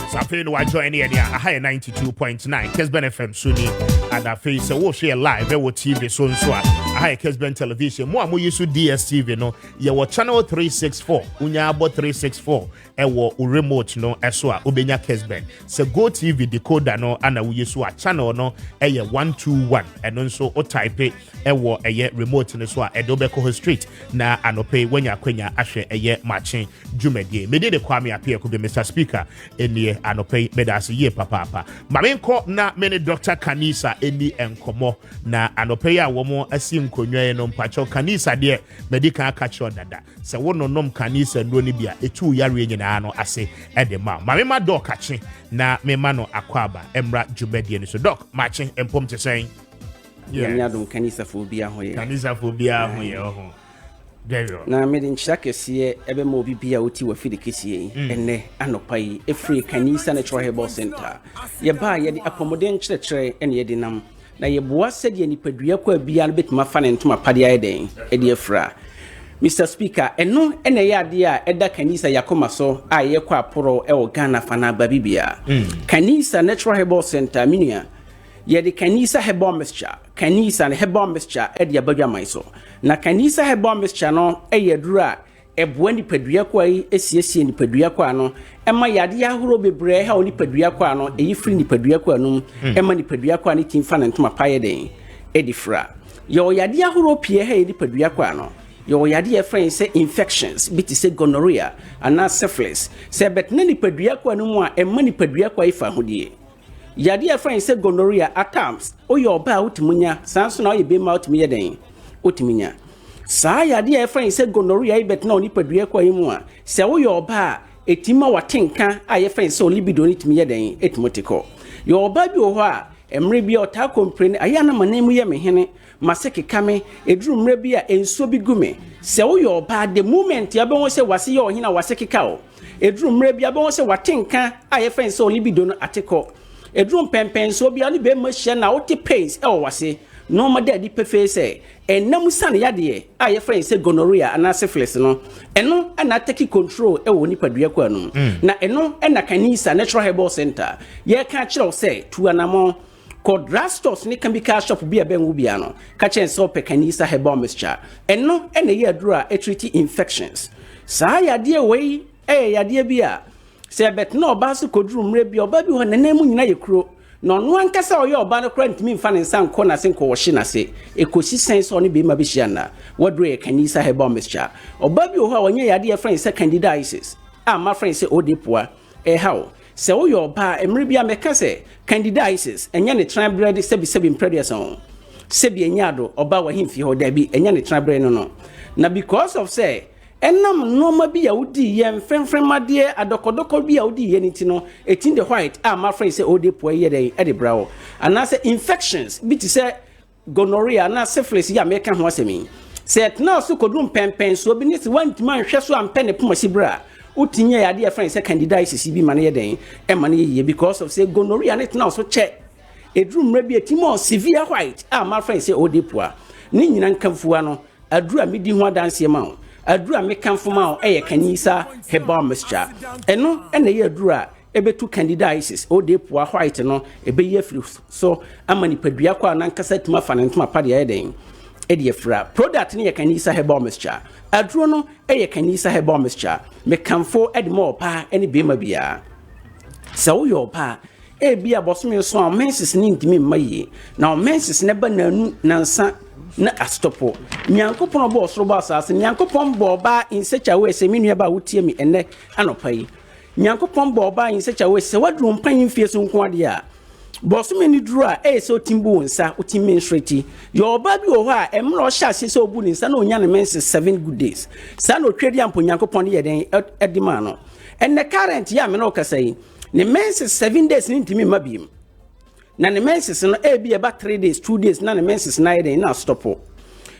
Safi no join any aha 92.9 Kessben FM Suni and afei se wo share live wo TV so nso a aha Kessben television mo amo use DSTV no ye wo channel 364 unya abo 364 e wo remote no eso a obenya Kessben se Go TV decoder no ana wo use a channel no e ye 121 eno nso o type e wo eye remote no so a e do be ko straight na anope wanya kwanya ahwe eye Maakye dwumadie me de Kwame Appiah Kubi Mr Speaker enie anɔpɛ medase yie papa mamenkɔ na mene Dr. Kanisa eni enkomo na anɔpɛ a wɔn asi nkonnwa no mpakyɛ Kanisa deɛ medical aka kyerɛ dada sɛ wononom Kanisa no ni bia etu yare nyinaa no ase ɛde ma mamema dɔ kakye na mema no akwaba emra dwumadie no so doc Maakye empom te sɛn yɛnya dom Kanisa phobia ho yɛ ho na mede nkyira kɛseɛ ebe ma obi bia oti wa fidi kɛseɛ enne anopa yi efri Kanisa Natural Herbal Center yɛba yɛde apɔmuden kyerɛkyerɛ ene yɛde nam na yɛboa sɛdeɛ nipadua kɔ bia no betuma fa ne ntoma pade ayɛ den ɛde afra Mr Speaker eno ene yɛ ade a ɛda Kanisa yakoma so a yɛkɔ aporo ɛwɔ Ghana fa na babibia Kanisa Natural Herbal Center minia yɛde Kanisa Herbal Mixture Kanisa Herbal Mixture ɛde abadwaman so na Kanisa Herbal Mixture no ɛyɛ duru a ɛboa nipadua kwa yi esiesie nipadua kwa no ɛma yade ahoro bebree ha nipadua kwa no ɛyi firi nipadua kwa no ɛma nipadua kwa ne timfa na ntoma paye den ɛdi fra yɛ yade ahoro pie ha nipadua kwa no yɛ yade ɛfrɛ sɛ infections bi te sɛ gonorrhea ana syphilis sɛ betne nipadua kwa no mu a ɛma nipadua kwa yi fa hodie yade friend say gonorrhea at times oyo oba utumunya sanso na oyebe ma utumuye den utumunya sa yade friend say gonorrhea ibet na onipadua kwa yimu a se oyo oba etima watenka a ye friend so libido ni timi yeden etmotiko yo oba bi wo ho a emre bi ota complain aya na manemu ye mehene maseke kame eduru mre bi a enso bi gume se wo yo oba the moment ya be won se wase ye ohina waseke ka o eduru mre bi a be won se watenka a ye friend so libido no ateko eduru pempen so bi ani be ma hia na wo te pains e wo wase no ma daddy pefe say enam san yade a ye friend say gonorrhea and syphilis no eno na take control e wo nipadua kwa no na eno na kanisa natural herbal center ye ka kire say tu anamo called Rastos ni can be cash up be a ben ubiano catch and so pe kanisa herbal mixture eno na ye adura e treat infections sa ya de we ya de bia say bet no ba so kodru mre bia oba bi ho nanam nyina ye kuro no no ankasa oye oba no kra ntimi mfa ne nsan ko na senko wo hye na se ekosi sense oni be ma be hia na wadro ye kanisa herbal mixture oba bi ho a wonye yade ye friend say candidiasis my friend say odepoa how se wo yo ba emre bia meka se candidiasis enya ne tranbread sebi previous on sebi enya do oba wa himfi ho da bi enya ne tranbread no na because of say enam noma bi ya wudi ye mfemfem made adokodoko bi ya wudi ye nti no etin the white my friend say odepoa ye dey e de brawo and say infections bi ti say gonorrhea na syphilis ya meka ho asemi say na so kodum pempen so bi ni se wantima hwe so ampe ne pomosi bra utinye ya dear friend say candidiasis bi mane ye den e mane ye because of say gonorrhea net now so che edru mra bi etimo severe white my friend say odepoa ni nyina nkamfuwa no adura medi ho adanse ma o adura me kamfo ma o ye kanisa herbal mixture eno na ye adura ebetu candidiasis odepoa white no ebe ye flu so amani padua kwa na nkasa tuma fa ne ntuma pade ye den edi efra product ni ye kanisa herbal mixture aduro no ye kanisa herbal mixture me kamfo edmo pa eni bema bia se wo yo pa e bia bosome so menses ni ntimi maye na menses ne ba nanu nansa na astopo nyankopon obo osoro ba asase nyankopon bo ba in such a way se menua ba wotie mi ene anopai nyankopon bo ba in such a way se wadru mpan fie so nko ade a bosome ni duru a so timbu nsa otimi nshreti yo ba bi wo ho a emro hya se so obu nsa na onya ne menses 7 good days sa na otwedi ampo nyankopon ye den edima no enne current ya me no kasai ne menses 7 days ni ntimi mabiem na ne menses no bi eba 3 days 2 days na ne menses na ye den na stopo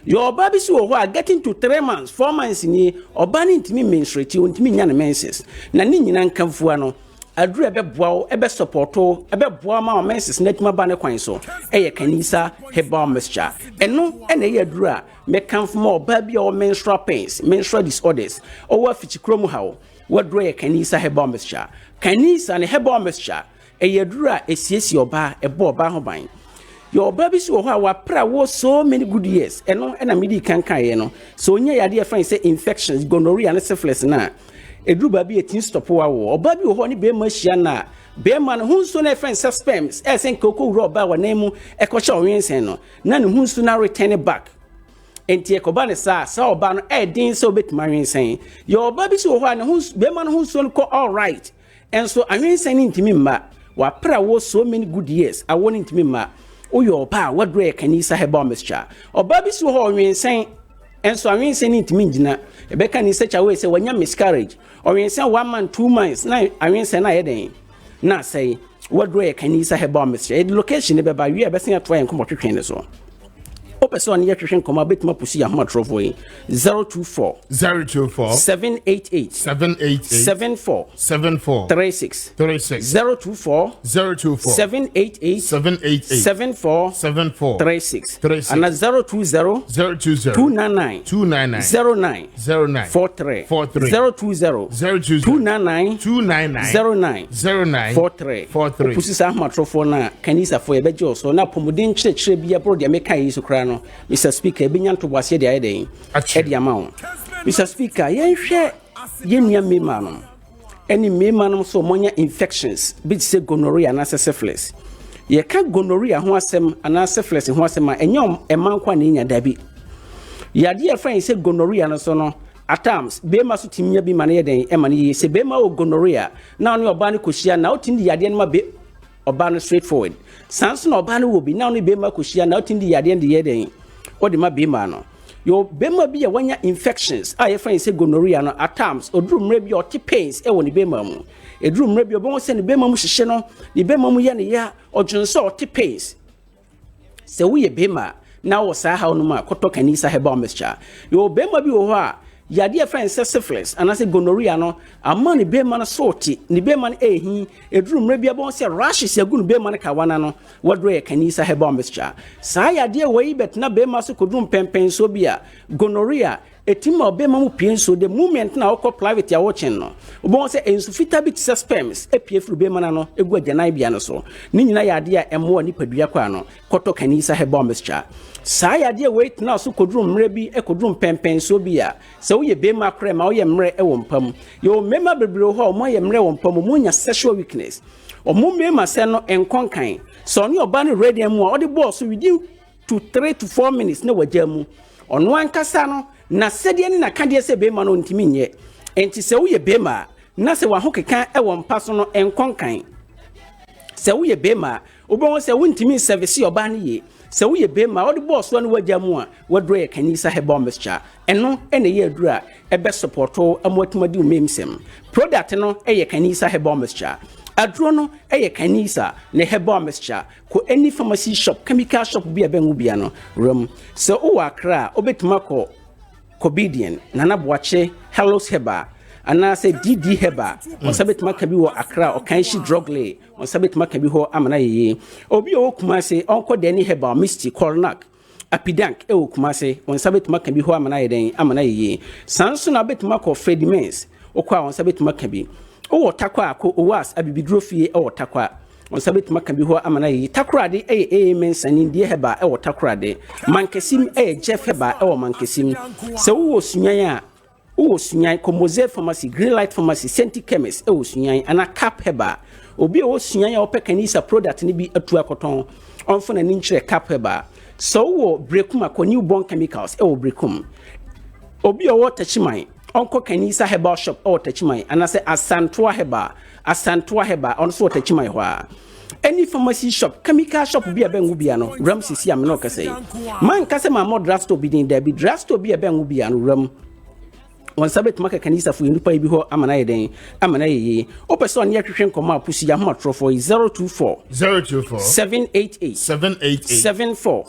yo ba bi si wo ho a getting to 3 months 4 months ni oba ni ntimi menstrate ntimi nya ne menses na ni nyina nkamfua no aduru ebe boa ebe supporto ebe boa ma menses na tuma ba ne kwan so ye kanisa herbal mixture eno na ye aduru a me kamfo ma oba bi o menstrual pains menstrual disorders o wa fichikromu hawo waduru ye kanisa herbal mixture kanisa ne herbal mixture ye aduru a esiesi oba ebo oba ho ban your baby so ho a wa pra wo so many good years eno na medi kankan ye no so onya yade friend say infections gonorrhea and syphilis na edru ba bi etin stop wa wo oba bi ho ni be ma hia na be ma no hunso na friend say sperms esen koko wuro ba wa na mu ekosha onwensen no na ne hunso na return back enti ekoba ne sa oba no din so betima wensen your baby so ho na hunso be ma no hunso no ko all right and so anwensen ni ntimi mma wa pra wo so many good years awon ntimi mma oyo pa wadre kanisa herbal mixture oba bi so ho wensen enso anwensen ni ntimi ngina ebeka ni such a way say wanya miscarriage wensen 1 month 2 months na anwensen na yeden na say wadre kanisa herbal mixture the location ne beba wi ebesen atwa enkomo twetwen ne so person ye twetwen koma betima pusi ya homa trofo 024 788 74 36 024 788 74 36 and 020 299 09 43 020 299 09 43 pusi sa homa trofo na kanisa fo ye bejo so na pomodin kyerɛkyerɛ bia bro de meka yi so kra no Mr. Speaker ebinya nto boase de ayeden edi amount Mr. Speaker yenhwe yenua mema no eni mema no so monya infections bi say gonorrhea na syphilis ye ka gonorrhea ho asem ana syphilis ho asem a enyom emankwa na nya dabi yade ye friend say gonorrhea no so no at times be ma so timnya bi mane yeden e mane ye se be ma o gonorrhea na oni oba ne koshia na otindi yade no ma be oba no straightforward sanso na oba no wo bi na oni be ma koshia na otindi yade ndi yeden o de ma be ma no Your bema be a one infections. I find say gonorrhea no at times or drum maybe or pains e woni bema mu. A drum maybe obon say the bema mu hye no, the bema mu ya ne ya or jonso or pains. Se we ye bema now was how no ma koto kanisa heba mixture. Your bema bi wo ha ya dear friend syphilis and I say gonorrhea no amani be man sorti ni be man ehi edrum rebia bon say rashes ya gunu be man ka wana no wadre kanisa heba mixture sa ya dear we bet na be ma so kodrum pempen so bia gonorrhea etima be ma mu pien so the moment na okọ private ya watching no obon say insufita bit sperms epie fru be man no egu agyanai bia no so ni nyina ya dear emo ni padua kwa no koto kanisa heba mixture sa ya dear wait na so kodrum mrebi ekodrum pempen so bia so ye be ma krema o ye mre e wompam yo mema bebre ho mo ye mre wompam mo nya sexual weakness o mo mema se no enkonkan so ne oba no ready mu o de boss within 3 to 4 minutes na wajamu ono ankasa no na sede ne na kade se be ma no ntimi nye enti se wo ye be ma na se wa hokeka e wompa so no enkonkan se wo ye be ma obon se wo ntimi service oba ne ye se wo ye be ma o de boss no wajamu a wadro ye kanisa heba mixture eno ene ye adura ebe supporto amwatumadi umemsem product no eye kanisa heba mixture adro no eye kanisa ne heba mixture ko any pharmacy shop chemical shop bia bengu bia no rum se o wakra obetuma ko Kobidian nana boache hellos heba ana say DD heba on sabet makabi wo akra o kanshi drug lay on sabet makabi ho amana ye obi o kuma say onko deni heba misty cornac apidank e o kuma say on sabet makabi ho amana ye den amana ye sanso na bet mako fredimens o kwa on sabet makabi o takwa ko o was abibidrofie e o takwa on sabet makabi ho amana ye takrade e mensani die heba e o takrade mankesim e jeff heba e o mankesim se wo sunyan a wo sunyan komoze pharmacy green light pharmacy senti chemist e wo sunyan ana cap heba obi wo sunyan a opɛ kanisa product ni bi atu akoton onfo na ni nkyere cap heba so wo brekum akɔ newborn chemicals e wo brekum obi wo tachiman onko kanisa heba shop e wo tachiman ana se asantoa heba on so tachiman ho a any pharmacy shop chemical shop bi abengu bia no ram sisi am no kase man kase ma mod drugstore bi din da bi drugstore bi abengu bia no ram on sabet maka kanisa fu nipa bi ho amana ye den amana ye o person ye hwehwe nkoma apusi ya ho atrofo 024 788 74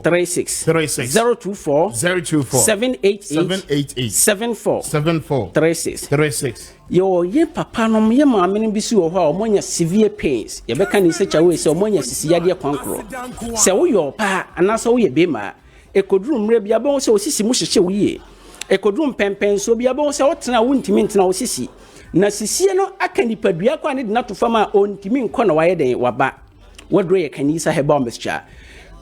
36 024 788 74 36 yo ye papa no ye ma amene bi si wo ho a omonya severe pains ye beka ni secha we se omonya sisi yade kwankro se wo yo pa anaso wo ye be ma ekoduru mre bia bon se osisi mu hyehye wo ye ekodrum pempen so bia bon se wotena wontimi ntena osisi na sisie no aka nipadua kwa ne de na to fama ontimi nkɔ na waye den waba wodro ye kanisa heba mixture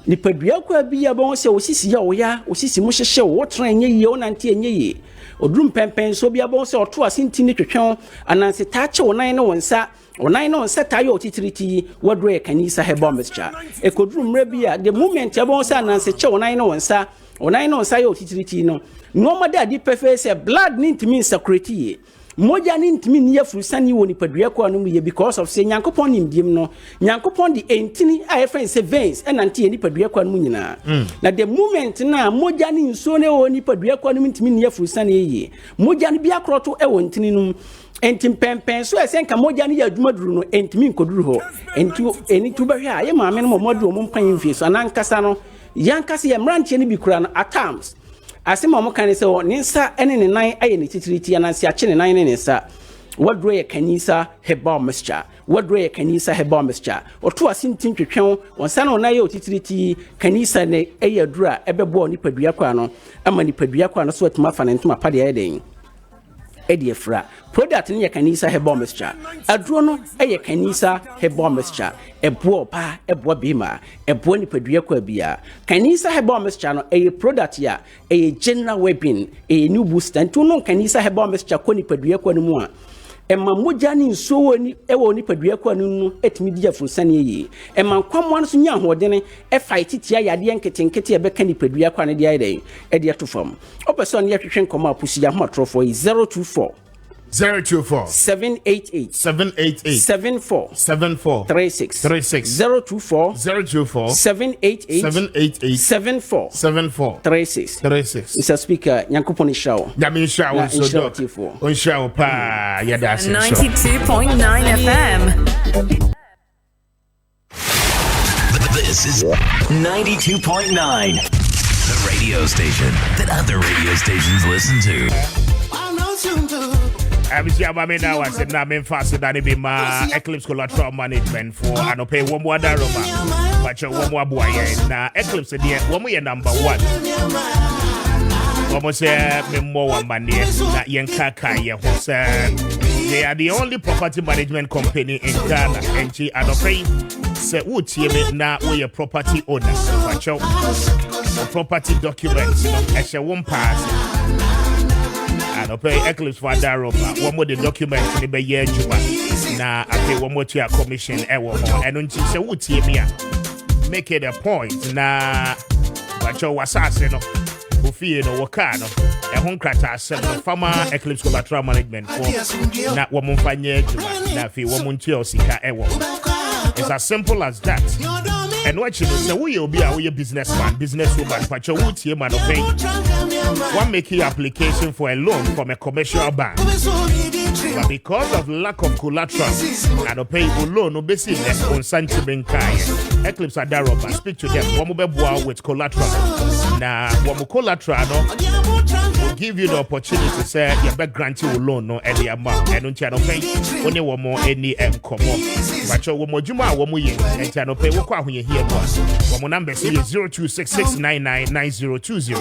nipadua kwa bia bon se osisi ya oya osisi mu hyehye wotena enye ye onante enye ye odrum pempen so bia bon se oto asinti ne twetwɛn ananse taache wonan ne wonsa tayo otitiriti wodro ye kanisa heba mixture ekodrum mre bia the moment ya bon se ananse che wonan ne wonsa yo otitiriti no no matter the perfect say blood need to mean security moja need to mean yefusani woni padua ko anu ye because of say nyankopon nimdiem no nyankopon the entini a friend say veins and anti ni padua ko anu nyina na the moment na moja ni nso ne woni padua ko anu ntimi yefusani ye moja ni bia kroto e wontini no entim pempen so esenka moja ni adwuma duru no entimi nkoduru ho enti tu behwe a ye maame no moduru mo mpan mfie so anankasa no yankasa ye mrantie ni bi kura no at times asema mo kan se o ninsa ene ne nan aye ne titiriti anansi ache ne nan ne nsa wadro ye kanisa heba mixture oto asintin twetwen onsa na onaye otitiriti kanisa ne eye adura ebebo nipadua kwa no ama nipadua kwa no so atuma fa ne ntuma pade aye den edi efra product ne ye kanisa heba mixture aduro no eye kanisa heba mixture ebo pa ebo bima ebo nipadua kwa bia kanisa heba mixture no eye product ya eye general weapon eye new booster ntu no kanisa heba mixture ko nipadua kwa no mu a emma moja ni nso woni ewo nipadua kwa no no etimi dia furusane yi emma kwamwa no so nya hodene e fight tia yade enketenkete e beka nipadua kwa no dia ide e dia to fam opeson ye hwehwe nkoma apusi ya ho atrofo 024 024 788 788 74 74 36 36 024 024 788 788 74 74 36 36. Mr. Speaker, Nyankopon show. Dami show so do. On show pa yada 92.9 FM. This is 92.9, the radio station that other radio stations listen to. Abisi abame na wase na men fast da ne be ma Eclipse collateral management for anope wo mo adaroma but wo mo aboye na Eclipse de wo mo ye number 1 wo mo say me mo wa mane na yen kaka ye ho say they are the only property management company in Ghana and she anope say wo tie me na wo ye property owner but your property documents e she won pass and pay Eclipse for Daroba. One more the documents in the year Juba. Now I pay one more to your commission. And don't you say what you make it a point. Now, but your assassin, who fear no wakano, a home crata seven farmer Eclipse collateral management for not woman fanya Juba. Now, if you woman to your sika ewo. It's as simple as that. And what you know, so we will be a businessman, businesswoman, but you would hear man pay. One making application for a loan from a commercial bank. But because of lack of collateral, and pay a loan, no basis on Santi Benkai, Eclipse Adaroba, speak to them, one mobile with collateral. Now, one collateral, no, will give you the opportunity to say, your back grant you a loan, no, any amount, and don't you pay only one more any income. But you one more Juma, one more year, and you pay what when you hear more. One more number is 0266999020.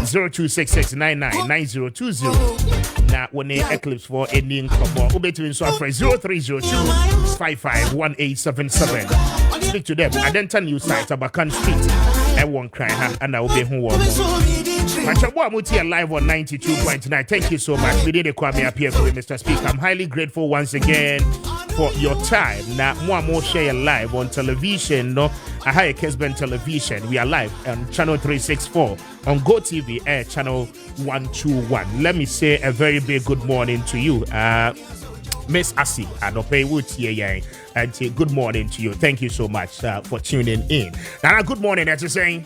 0266999020. Now, when the Eclipse for any income, or better in software 0302551877. Speak to them. I then tell you site Abakan Street. I won't cry, and I will be home. Machabuamuti live on 92.9. Thank you so much. We did a Kwame Appiah Kubi, Mr. Speaker. I'm highly grateful once again for your time. Now, more share live on television. No, I have a Kessben television. We are live on channel 364 on Go TV Air channel 121. Let me say a very big good morning to you, Miss Asi Anope Wutie. And good morning to you. Thank you so much for tuning in. Now, good morning, as you're saying.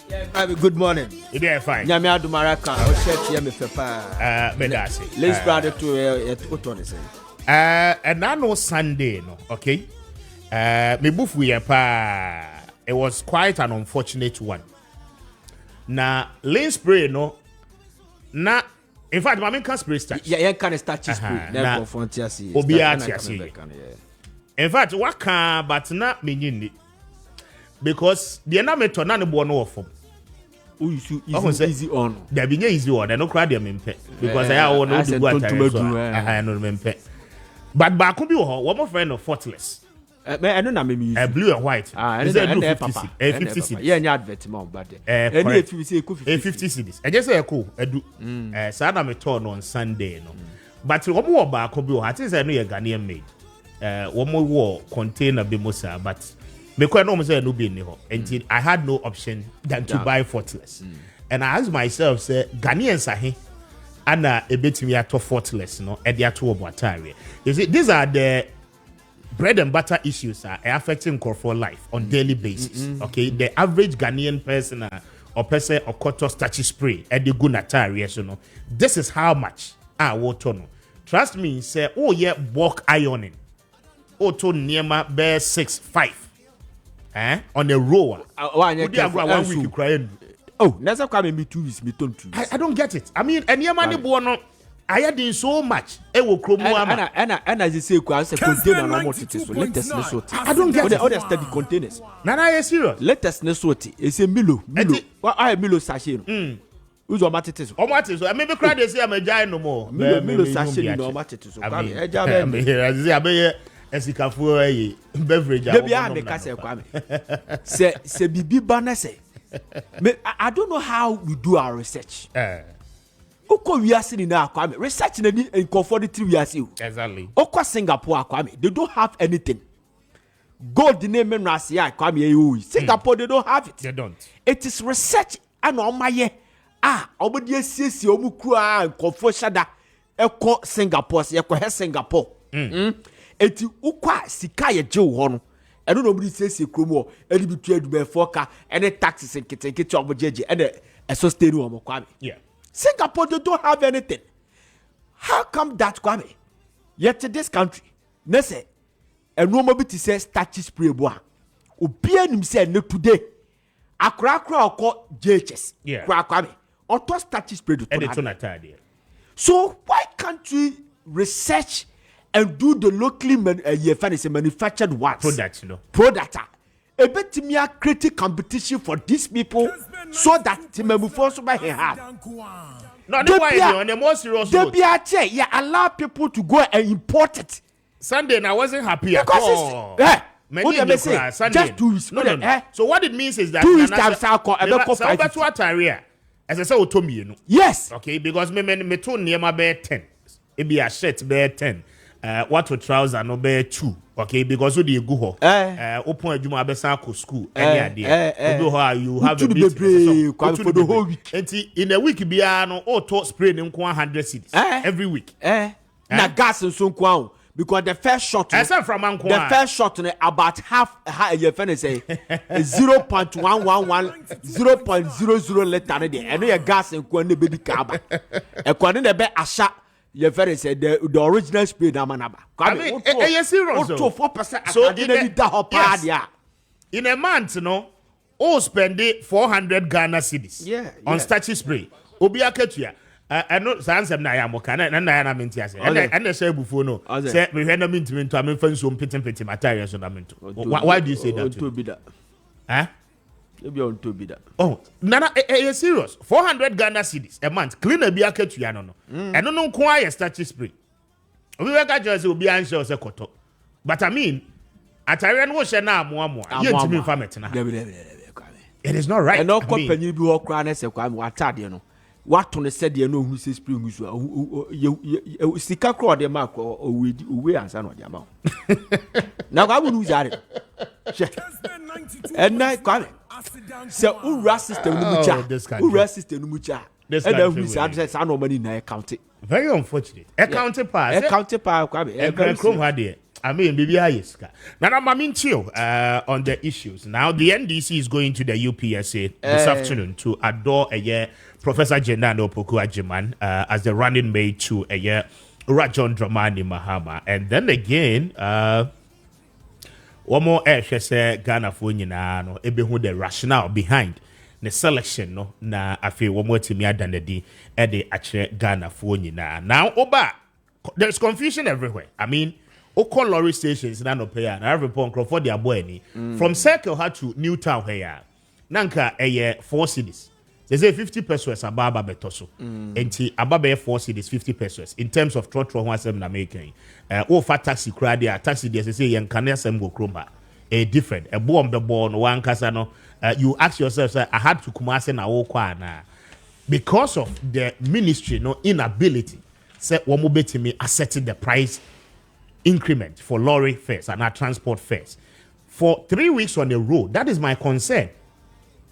Good morning. Yeah, fine. Nyame adumaraka o share me fepa. Medasi. Let's brother to Otone say. And I know Sunday, no, okay? Me buff we pa. It was quite an unfortunate one. Na lane spray, no. Na, in fact, my main can spray start. Yeah, can start spray. Na confrontia si. Obiati asi. In fact, what can but not meaning it because the enamito none born off. Easy on. There be easy on. I no cry them in pet because I own no do what I know them pet. But back could be one more friend of Fortless. I don't know me. A blue and white. Is a blue 50 cities. Yeah, any advertisement, but if you say 50 cities. I just say a cool. I do. Sada me turn on Sunday. No, but one more back could be what is I know a Ghanaian made. One more war container Bimosa, but me quite no say no be until I had no option than to buy Fortless. And I asked myself, say Ghanaians are here, and a bit me at Fortless, no, at the two of Watari. You see, these are the bread and butter issues are affecting corporate life on daily basis. Okay, the average Ghanaian person or person or cotton starchy spray at the Gunatari, you know, this is how much water no. Trust me, say, oh yeah, bulk ironing. Auto Niema bear 6'5" on a rower. 1 week you crying. Oh, that's how come me 2 weeks, me 2 weeks. I don't get it. I mean, and Niema bono, I had in so much. Will and as you say, I say container no more to so let us know so. I don't get it. Other study containers. Nana, are serious? Let us know so. It's a Milo. What I Milo sachet. Who's on Matitis? Oh, what is? I maybe cry they say I'm a giant no more. Milo sachet no Matitis. I mean, Esikafu beverage. Say Bibi Bana say. I don't know how we do our research. Oko we are sitting now, Kwame. Research in comfortable we are seeing. Exactly. Oko Singapore, Kwame. They don't have anything. Gold the name and Rasia, Kwame. Singapore, they don't have it. They don't. It is research and on my obedi sisi omukura and comfort shada. eko Singapore se eko he Singapore eti ukwa sika ye je wo no eno no bi sese kromo edi bi tu adube foka ene taxes nkete obojeje ene sustain wo Kwame. Yeah. Singapore they don't have anything. How come that Kwame? Yet this country, nese eno mo bi ti say starchy spray boa. Obi anim say ne today. Akra oko JHS. Yeah. Kwame. Auto starchy spray do to. So why can't we research and do the locally manufactured ones? Products, you know. Product. A bit me create competition for these people so that Timemu force by have. No, no, why on the more serious note. Yeah, allow people to go and import it. Sunday, and I wasn't happy at Because all. Just 2 weeks. No. So what it means is that 2 weeks times alcohol. As I say, Otomi, you know. Yes. Okay, because me too near my bed 10. It be a shirt bear 10. What to trouser no bear 2. Okay, because you go ho. Open a juma besako school. Any idea? You have a bit for the whole week. And in a week, be no auto spray in 100 cities every week. Na gas and so on. Because the first shot, the first shot about half your friend say 0.111, 0.00 liter there. And your gas and quantity baby carbon. A quantity be a shot. Your friend said the original spray damanaba. I mean, serious. So 4%. So in a month, no, all spend 400 Ghana cedis. On starchy spray. Obiaketua. I know Sansam Nayamoka and Nayana Mintias. And I say before no. Say we had a mint to a friends who pitting materials on a mint. Why do you say that? To be that. Eh? Maybe on to be that. Oh, Nana, serious. 400 Ghana cedis a month. Clean a Biaketua no. And no quiet starchy spray. We were got just will be anxious a koto. But I mean, at Iron was now more. Yet me from it. It is not right. And no company be walk around as a crime. What are you know? What on said you know who says spring you sika crowd the mark or we answer no amount. Now I will lose at it. And now come. So who racist the mucha? Who racist the mucha? And then we said I no money in account. Very unfortunate. Account Kwame. I mean, BBI now I'm in chill on the issues. Now the NDC is going to the UPSA this afternoon to adore a year Professor Jenano Opoku Ajiman as the running mate to a year Rajon Dramani Mahama. And then again, one more say Ghana for no ebehu the rationale behind the selection no na afi one more timi adanedi e de ache Ghana for now oba there's confusion everywhere. I mean, Oko lorry stations na no pay and every point for their boy from Circle Hut to Newtown here. Nanka a 4 cities. They say 50 pesos ababa betoso. Enti ababa 4 cities 50 pesos in terms of trotro ho asem na making. For taxi crowd taxi they say yen kan asem go kroma. A different a bomb the born one kasa no you ask yourself say I had to Kumasi na wo kwa na because of the ministry no inability say womo betimi asserting the price increment for lorry fares and our transport fares for 3 weeks on the road. That is my concern.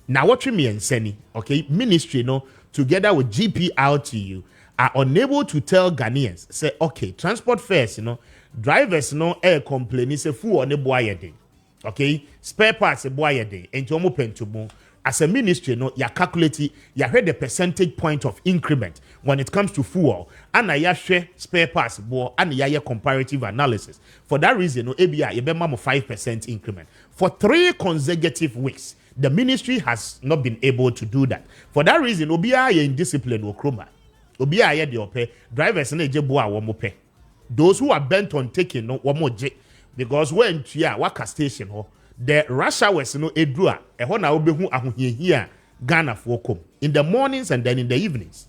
Now what you mean, Seni? Okay, ministry, no, together with GPRTU are unable to tell Ghanaians, say, okay, transport fares, drivers, air complain, say, full on the boy day. Okay, spare parts a boy day, and to open to more. As a ministry, you calculate, you heard the percentage point of increment when it comes to fuel, and I share spare parts, and I comparative analysis. For that reason, ABI, you 5% increment. For 3 consecutive weeks, the ministry has not been able to do that. For that reason, OBI in discipline will chroma. OBI the ope drivers and AJ those who are bent on taking no one more j because when to waka station the rush hours edrua na obehu ahohiahia Ghana for come in the mornings and then in the evenings.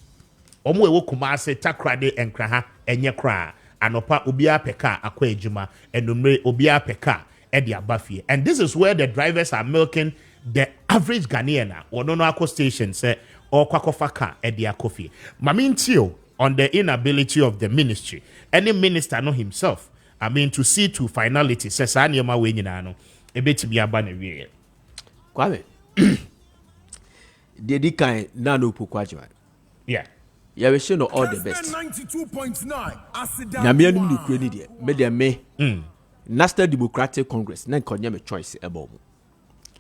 Omo ewo Kumasi takrade enkraha enye kra anopa obia peka akwa ejuma enumre obia peka e de abafie. And this is where the drivers are milking the average Ghanaian or no aqua station say or kwakofaka e de akofie. Mamintio on the inability of the ministry. Any minister know himself. I mean to see to finality says anyama we nyina no e betimi aba na wie. Kwame. Dedi kan na no pokwajiwa. Yeah. Yeah, we should know all the best. Nyame anum no kure ni de. Me de me. National Democratic Congress na konye me choice ebo.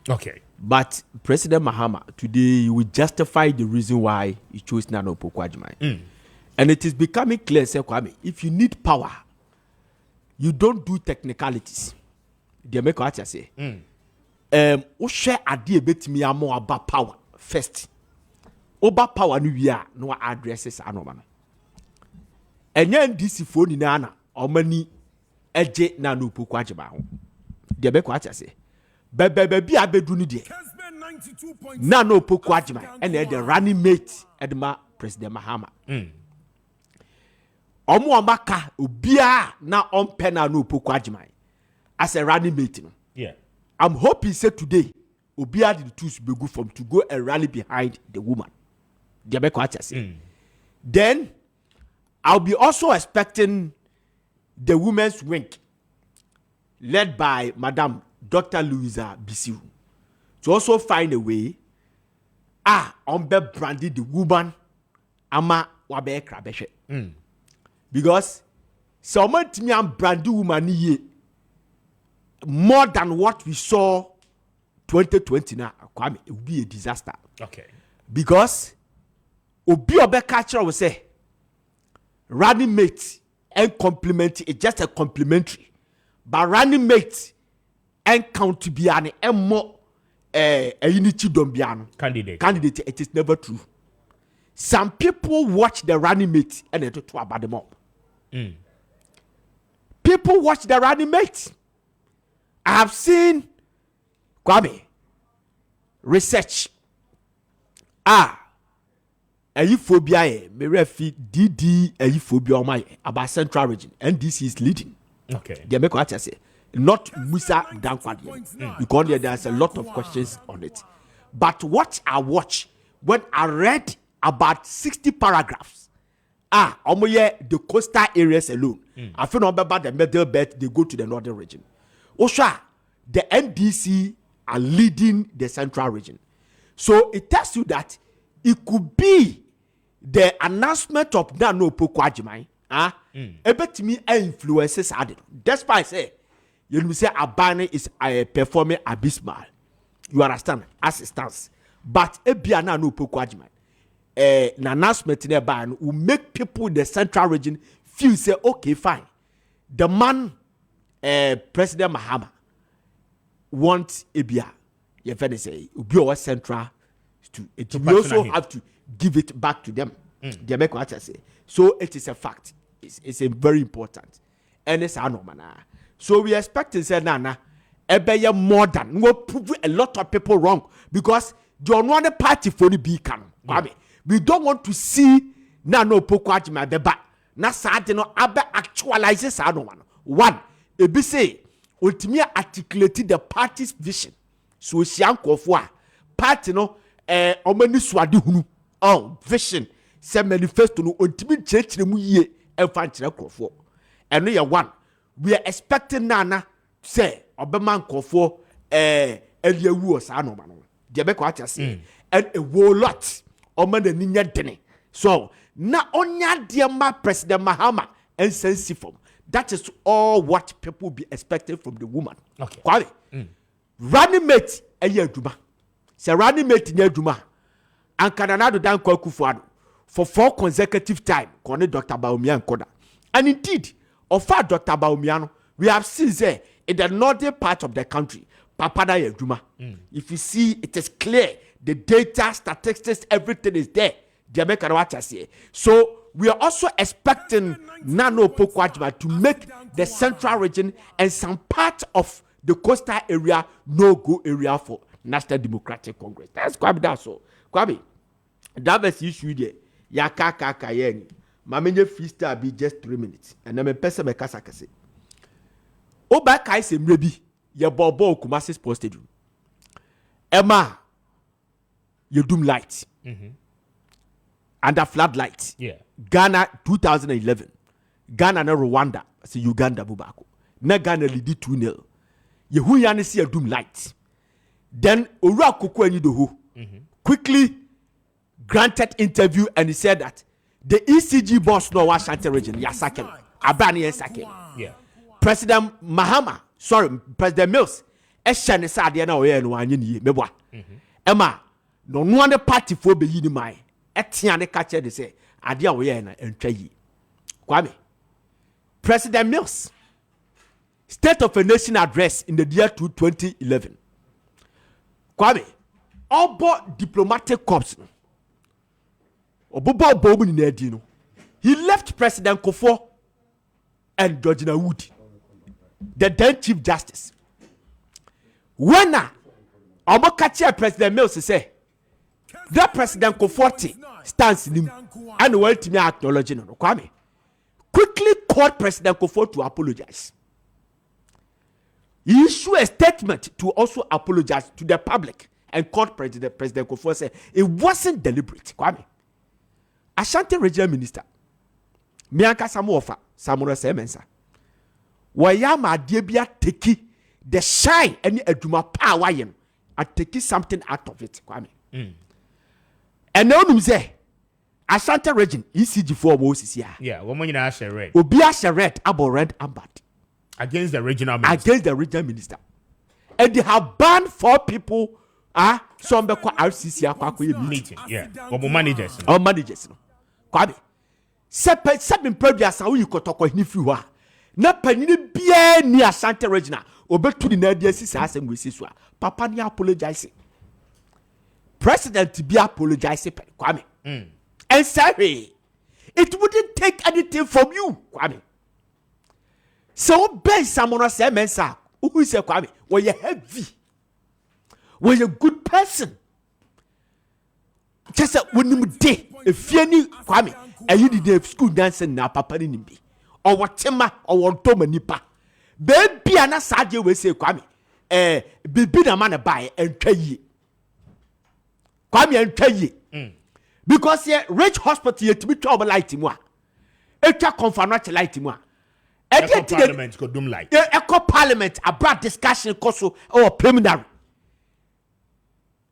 Okay. But President Mahama today will justify the reason why he chose Nana Opoku-Agyeman. And it is becoming clear, say Kwame, if you need power, you don't do technicalities. They make what I say. O share idea betimi amo about power first. Oba power no we are no addresses anoma no. Enye DC phone na na omani eje Nana Opoku-Agyeman ho. They make what I say. Baby abedu ni de. Nana Opoku-Agyeman and the running mate edma President Mahama. Omo amaka obia na ompe Nana Opoku-Agyeman as a running mate. Yeah. I'm hoping say today obia the tools be good from to go and rally behind the woman. Then I'll be also expecting the women's wing led by Madam Dr. Louisa Bisiru to also find a way ombe brandy the woman ama wabe krabeshe. Because someone timi am brandy woman ye more than what we saw 2020 now, Kwame, it will be a disaster. Okay. Because obi obe catcher will say running mate and compliment is just a complimentary, but running mate and count biane and more unity dombiano candidate it is never true. Some people watch the running mate and they talk about them up. People watch the running mate. I have seen Kwame research phobia me refi DD phobia about central region and this is leading. Okay. They make what I say. Not Musa Dankwadi. Because there's a lot of questions on it. But what I watch when I read about 60 paragraphs, the coastal areas alone. I feel about the middle belt, they go to the northern region. Osha, the NDC are leading the central region. So it tells you that it could be the announcement of Nana Opoku-Agyeman. Ebetimi influences added. That's why I say, you say Abane is performing abysmal. You understand? As it stands. But Ebia Nana Opoku-Agyeman, an announcement in Abane will make people in the central region feel say, okay, fine. The man, President Mahama, wants Ebia. You can say, Ubio central to it. We also have to give it back to them. They make what I say. So it is a fact. It's a very important. And it's anomana. So we expect to say Nana, Ebeye more than we prove a lot of people wrong because you want the party for the beacon. We don't want to see Nana Opoku-Agyeman beba. Na sad no abe actualizes anomana. One, ebi say ultimately articulated the party's vision. So siankofo party no omani swade hunu vision se manifesto no ultimately chechire mu yie emfa nkyere krofo eno ye one we are expecting Nana say obema nkofo eliawu osa no ma no de be ko atase and a whole lot omana ni nya dene so na onya de ma President Mahama and sensitive. That is all what people be expecting from the woman. Okay. Kwame. Running mate adwuma. Say running mate ni adwuma. Ankanana do dan Kwakufuado for 4 consecutive time kone Dr. Bawumia Nkoda. And indeed, offer Dr. Bawumia, we have seen say in the northern part of the country, Papada adwuma. If you see, it is clear. The data, statistics, everything is there. So we are also expecting Nana Opoku-Agyeman to make the central region and some part of the coastal area no-go area for National Democratic Congress. That's Kwame. That's so. Kwame, that was issue there. Yaka yeni. Mamenye freestyle be just 3 minutes. And then me pesa me kasa kase. Oba kai se mrebi ye bobo Kumasi Sports Stadium. Emma, you doom light. Under floodlights. Yeah. Ghana 2011. Ghana na Rwanda. See Uganda bubako. Na Ghana lead 2-0. Yehu yani see a doom light. Then Ora Kuku Enidoho quickly granted interview and he said that the ECG boss no Ashanti region Yasaken Abani Yasaken. Yeah. President President Mills Eshane Sadia na oye no anyi meboa. Emma no one party for be yini mai. Etiane kache de say ade a oye na entwa yi. Kwame. President Mills State of a Nation address in the year 2011. Kwame obo diplomatic corps. He left President Kufuor and Georgina Wood, the then Chief Justice. When Omokachi President Mills say that President Kufuor stands in him and well to me acknowledging Kwame quickly called President Kufuor to apologize. He issued a statement to also apologize to the public and called President Kufuor said it wasn't deliberate. Kwame. Ashanti Regional Minister Mianka Samuofa Samura Semensa Wayama Debia teki the shine any eduma power yen and take something out of it. Kwame. And now say Ashanti Region ECG4 Moses here. Yeah, woman in Asha Red. Obia Sharet Abo Red Ambad Against the regional minister. Against the regional minister. And they have banned 4 people. Some be called RCC meeting. Yeah. Or managers. Or managers. Kwame. Seven previous how you could talk with Nifiwa. Na panini bia ni Ashanti Regional. Obetu the Nadia Sisa and we see Papa ni apologizing. President be apologizing. Kwame. And sorry, it wouldn't take anything from you, Kwame. So Ben Samona Semensa, who is a Kwame, were you heavy? Were you a good person? Just when you day, if you need Kwame, and you did school dancing now, Papa Nimbi, or what Tema or what Toma Nipa. Baby, and a sad you will say, Kwame, be a man by and tell ye. Kwame and tell ye. Because here, rich hospital yet to be trouble lighting one. It's a confirmation lighting one. Echo Parliament could do like. Echo Parliament, a broad discussion, or preliminary.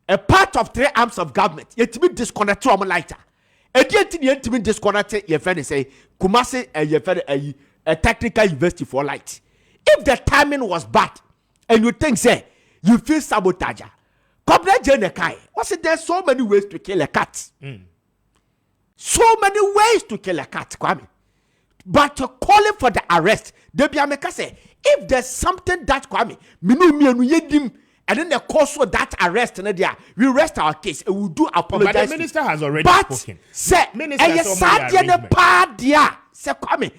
A part of 3 arms of government, yet to be disconnected from a lighter. And yet to be disconnected, your friend say, Kumasi, a technical university for light. If the timing was bad, and you think, say, you feel sabotage. Was it there so many ways to kill a cat? So many ways to kill a cat, Kwame. But to calling for the arrest, Debiameka say, if there's something that Kwame, and then the cause of that arrest, we rest our case and we'll do apologize. But the minister has already spoken. Say, say Kwame,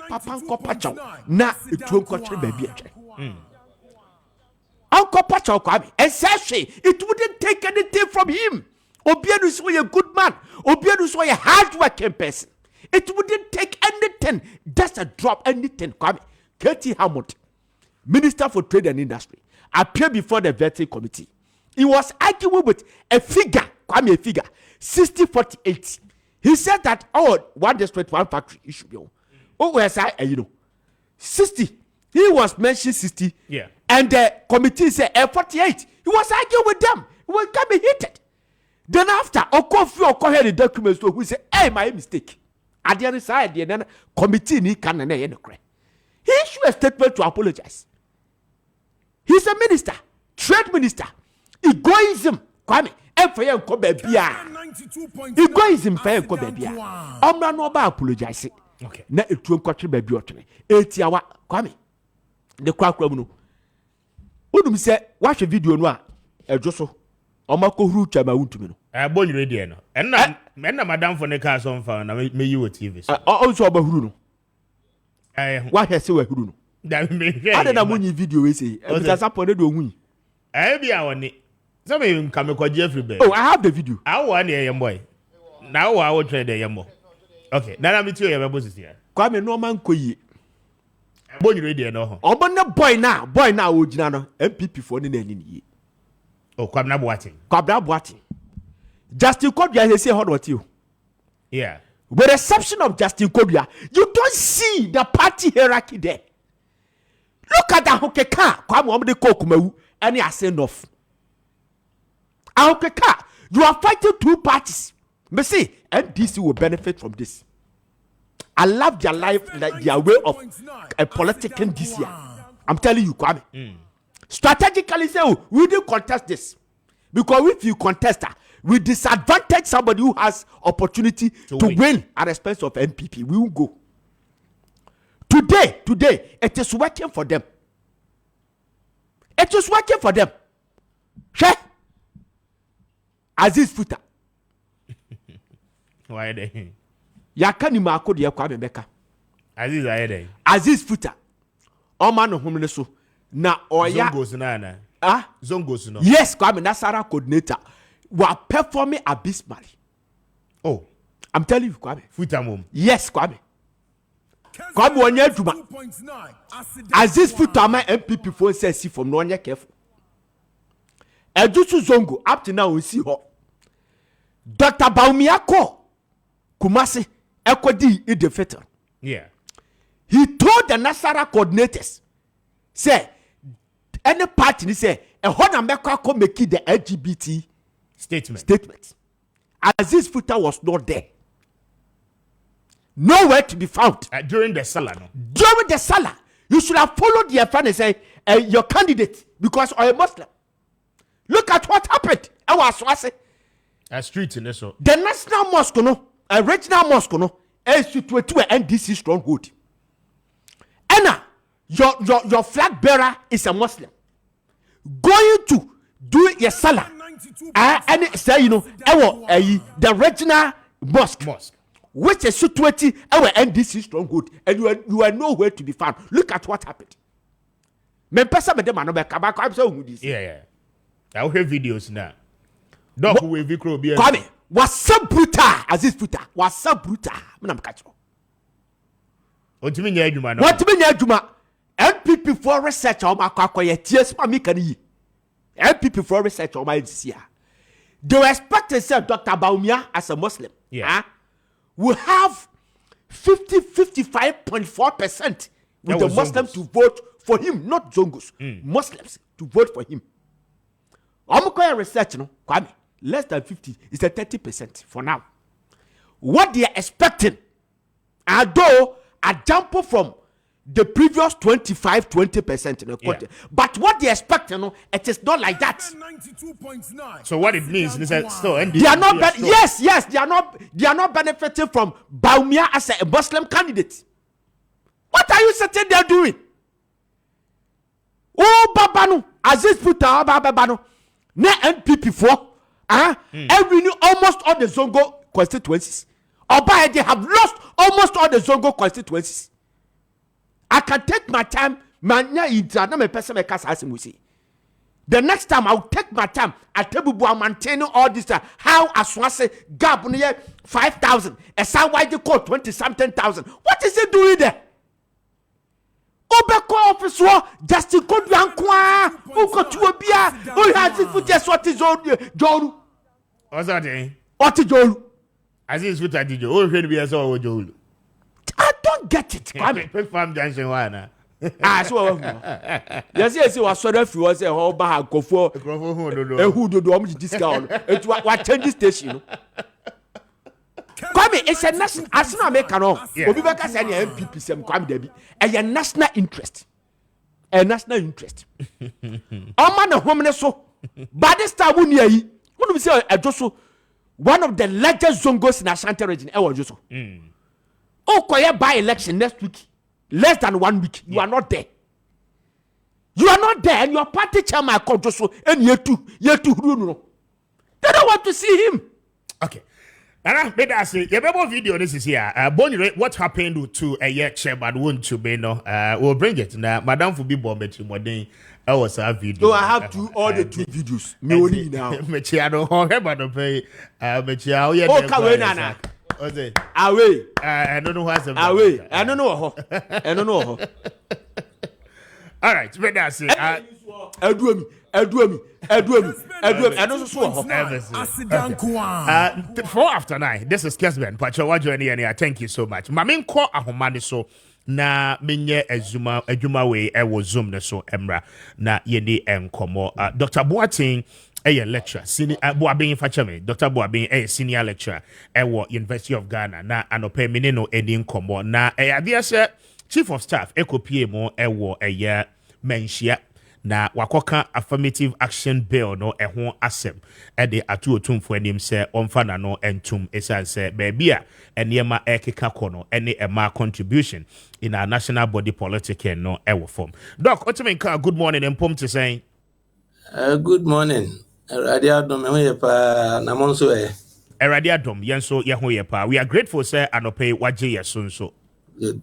Papa Nkopacho, na it won't control baby. Uncle Pacho Kwame, and says it wouldn't take anything from him. Obianus was a good man. Obianus was a hard-working person. It wouldn't take anything, just a drop, anything. Kwame, Katie Hammond, Minister for Trade and Industry, appeared before the vetting committee. He was arguing with a figure, Kwame, a figure, 60-48. He said that, one district, one factory, it should be. Where's I, 60. He was mentioned 60. Yeah. And the committee said 48. He was arguing with them. He was coming heated. Then after, Okofi the documents to who said, hey, my mistake. At the other side, the committee ni can and he issued a statement to apologize. He's a minister, trade minister. Egoism, Kwame, and for you, egoism, for you, Omra no ba apologize. Okay. Na it won't contribute baby. 80 hour, Kwame. The crack no. Wouldn't say, watch a video no a joso. Omako huru chama untumi no. Born radio no. And na madam for the car on phone na me you TV. Also about huru no. Why has say we huru no. That me. I don't know video we say. Because upon do win. Be our ni. Some even come ko Jeffrey Bay. Oh, I have the video. I want the young boy. Now I will trade the young boy. Okay, now I'm to your boss here. Kwame no man ko yi. Born radio no. Obonna boy now ojina no MPP for ni na ni. Oh, Kwame Appiah. Kwame Appiah. Justin Kobia he say what you. Yeah. With the exception of Justin Kobia, you don't see the party hierarchy there. Look at the Hokeka, Kwame Omde Kokumewu, and he has sent off. Ahokeka, you are fighting 2 parties. Me see, NDC will benefit from this. I love their life, like their way of politicking this year. I'm telling you, Kwame. Strategically, say, we didn't contest this. Because if you contest her, we disadvantage somebody who has opportunity to win at the expense of NPP. We will go. Today, it is working for them. It is working for them. Hey, Aziz Futa. Why are they? Yakani Mako de Kwame Beka. Aziz Ayede. Aziz Futa. Oman homene so. Na oya. Zongos na. Zongos no. Yes, Kwame Nasara coordinator. Were performing abysmally. Oh, I'm telling you, Kwame. Futa mom. Yes, Kwame. Kwame wonye juma. Aziz Futa my MPP phone says see from no one careful. Ejusu Zongo up to now we see her. Dr. Baumiako Kumasi Ekodi is defeated. Yeah. He told the Nasara coordinators, say, any party say, a hona meko make the LGBT statement. Aziz Futa was not there. Nowhere to be found. During the Salah. No? During the Salah, you should have followed your friend and say, your candidate, because you're a Muslim. Look at what happened. I was a street in this. The National Mosque, no, a regional mosque, no, is situated to an NDC stronghold. Anna, your flag bearer is a Muslim. Going to do your Salah. And say, the regional mosque. Which is situated our NDC stronghold, and you are nowhere to be found. Look at what happened. Yeah. I will have videos now. Dog will be crow be. Kwame was so brutal as this brutal. Was so brutal. What do you mean, man? What do you mean, Juma? MPP for research on my quack, tears for me can ye. MPP for research on my this they were expecting say Dr. Baumia as a Muslim. Yeah. Will have 55.4% with the Muslims to vote for him, not Zongos. Muslims to vote for him. I'm going to research, no, Kwame, less than 50 is a 30% for now. What they are expecting, although a jump from the previous 25-20% in the quarter, but what they expect, it is not like that. So what it means is that still they are not yes, they are not benefiting from Baumia as a Muslim candidate. What are you sitting there doing? Oh, Babano, Aziz Puta, Babano, na NPP for every almost all the Zongo constituencies. Oba, they have lost almost all the Zongo constituencies. I can take my time. The next time I'll take my time. I tell you, I'm maintaining all this. How Aswase gap near 5,000. A sound why they call 20-something thousand. What is he doing there? Obeko officer Justin Kodwankwa. Who got to a beer? Who has it for just what is on Joru? What's that? Eh? What is Joru? As is what I did. Oh, going to be as all Joru. I don't get it. Farm Junction one. So yes, it was sort of you was a whole bar go for who do discount. It was change station. Kwame, it's a national as no make no. Obi beka say na MPP sem Kwame Dabi. A national interest. A national interest. Oma na home so. But this time we near yi. Who say Ejoso one of the largest Zongos in Ashanti region. E was Joso. Oh, koye by election next week. Less than 1 week. You are not there. You are not there, and your party chairman called Joso and year two. They don't want to see him. Okay. And I say, your video this is here. What happened to a year chairman won't you be no? We'll bring it now. Madam for be bomb to more than I was a video. So I have all the two videos. Me only now. Mechiano, however, no pay. Mechiao, yeah. Oh, Kawenana. Away. I don't know what's away. I don't know. All right, but that's it. Edwemi. I don't so. 4 after 9. This is Kessben. Pacho wajo any. Thank you so much. Mamin ko ahomani so na menye adwuma we e wo zoom ne so emra na yeni enkomo. Dr. Boating lecturer senior Boabin Fachame Dr. Boabin senior lecturer University of Ghana na anope mene no eni nkomo na adeɛ sɛ chief of staff ekopie mo menhia na wakoka affirmative action bill no ɛho asɛm ɛde ato otumfo anim sɛ ɔmfa na no entum esan sɛ baabi a ɛnneɛma ɛkeka kɔ no ɛne ɛma contribution in our national body politic no ɛwɔ form. Doc otimenka, good morning empom to say good morning. Radio Dom, Namonso. Radio Dom, Yanso Yahoyepa. We are grateful, sir, and pay Waji Yasunso. Good.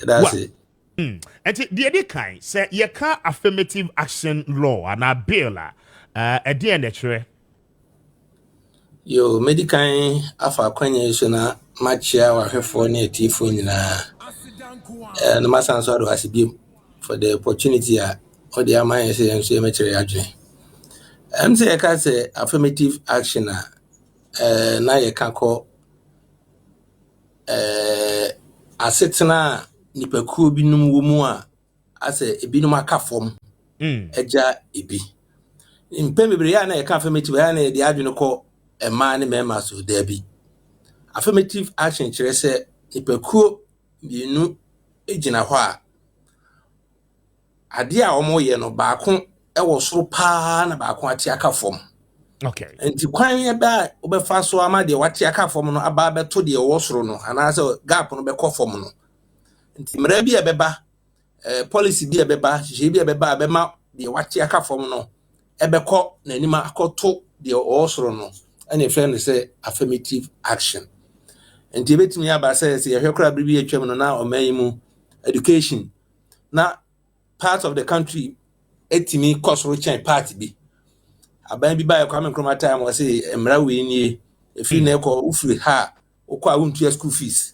That's it. And the other kind, say, Yaka affirmative action law and a bill, a dear nature. Yo, medical afa kwanyeshona Maakye wa hwefo ne tifo nyina. No masan so do asibim for the opportunity or the amount say enso emechere adwene. Say yaka say affirmative action na yaka ko asetena nipakuo binum wo mu a ase ebinum aka fom eja ebi mpem bebre ya na yaka affirmative ya na de adwene ko ema ne mema so da bi affirmative action kire se nipakuo binu ejina hɔ a ade a omo ye no baako ɛwɔ soro paa na baako ate aka fom. Okay. Enti kwan ye ba obefa so ama de wate aka fom no aba beto de ɛwɔ soro no anaasɛ gap no bɛkɔ fom no. Enti mra bi ebeba policy bi ebeba hye bi ebeba abema de wate aka fom no ebekɔ n'anima akɔto de ɛwɔ soro no ɛna friend say affirmative action. Enti betimi aba say ye hwekora bi atwam no na ɔman education na part of the country etimi kosoro chain party bi aban bi ba Kwame time was say emra we nie efi na ekɔ ufiri ha okɔ a wontua school fees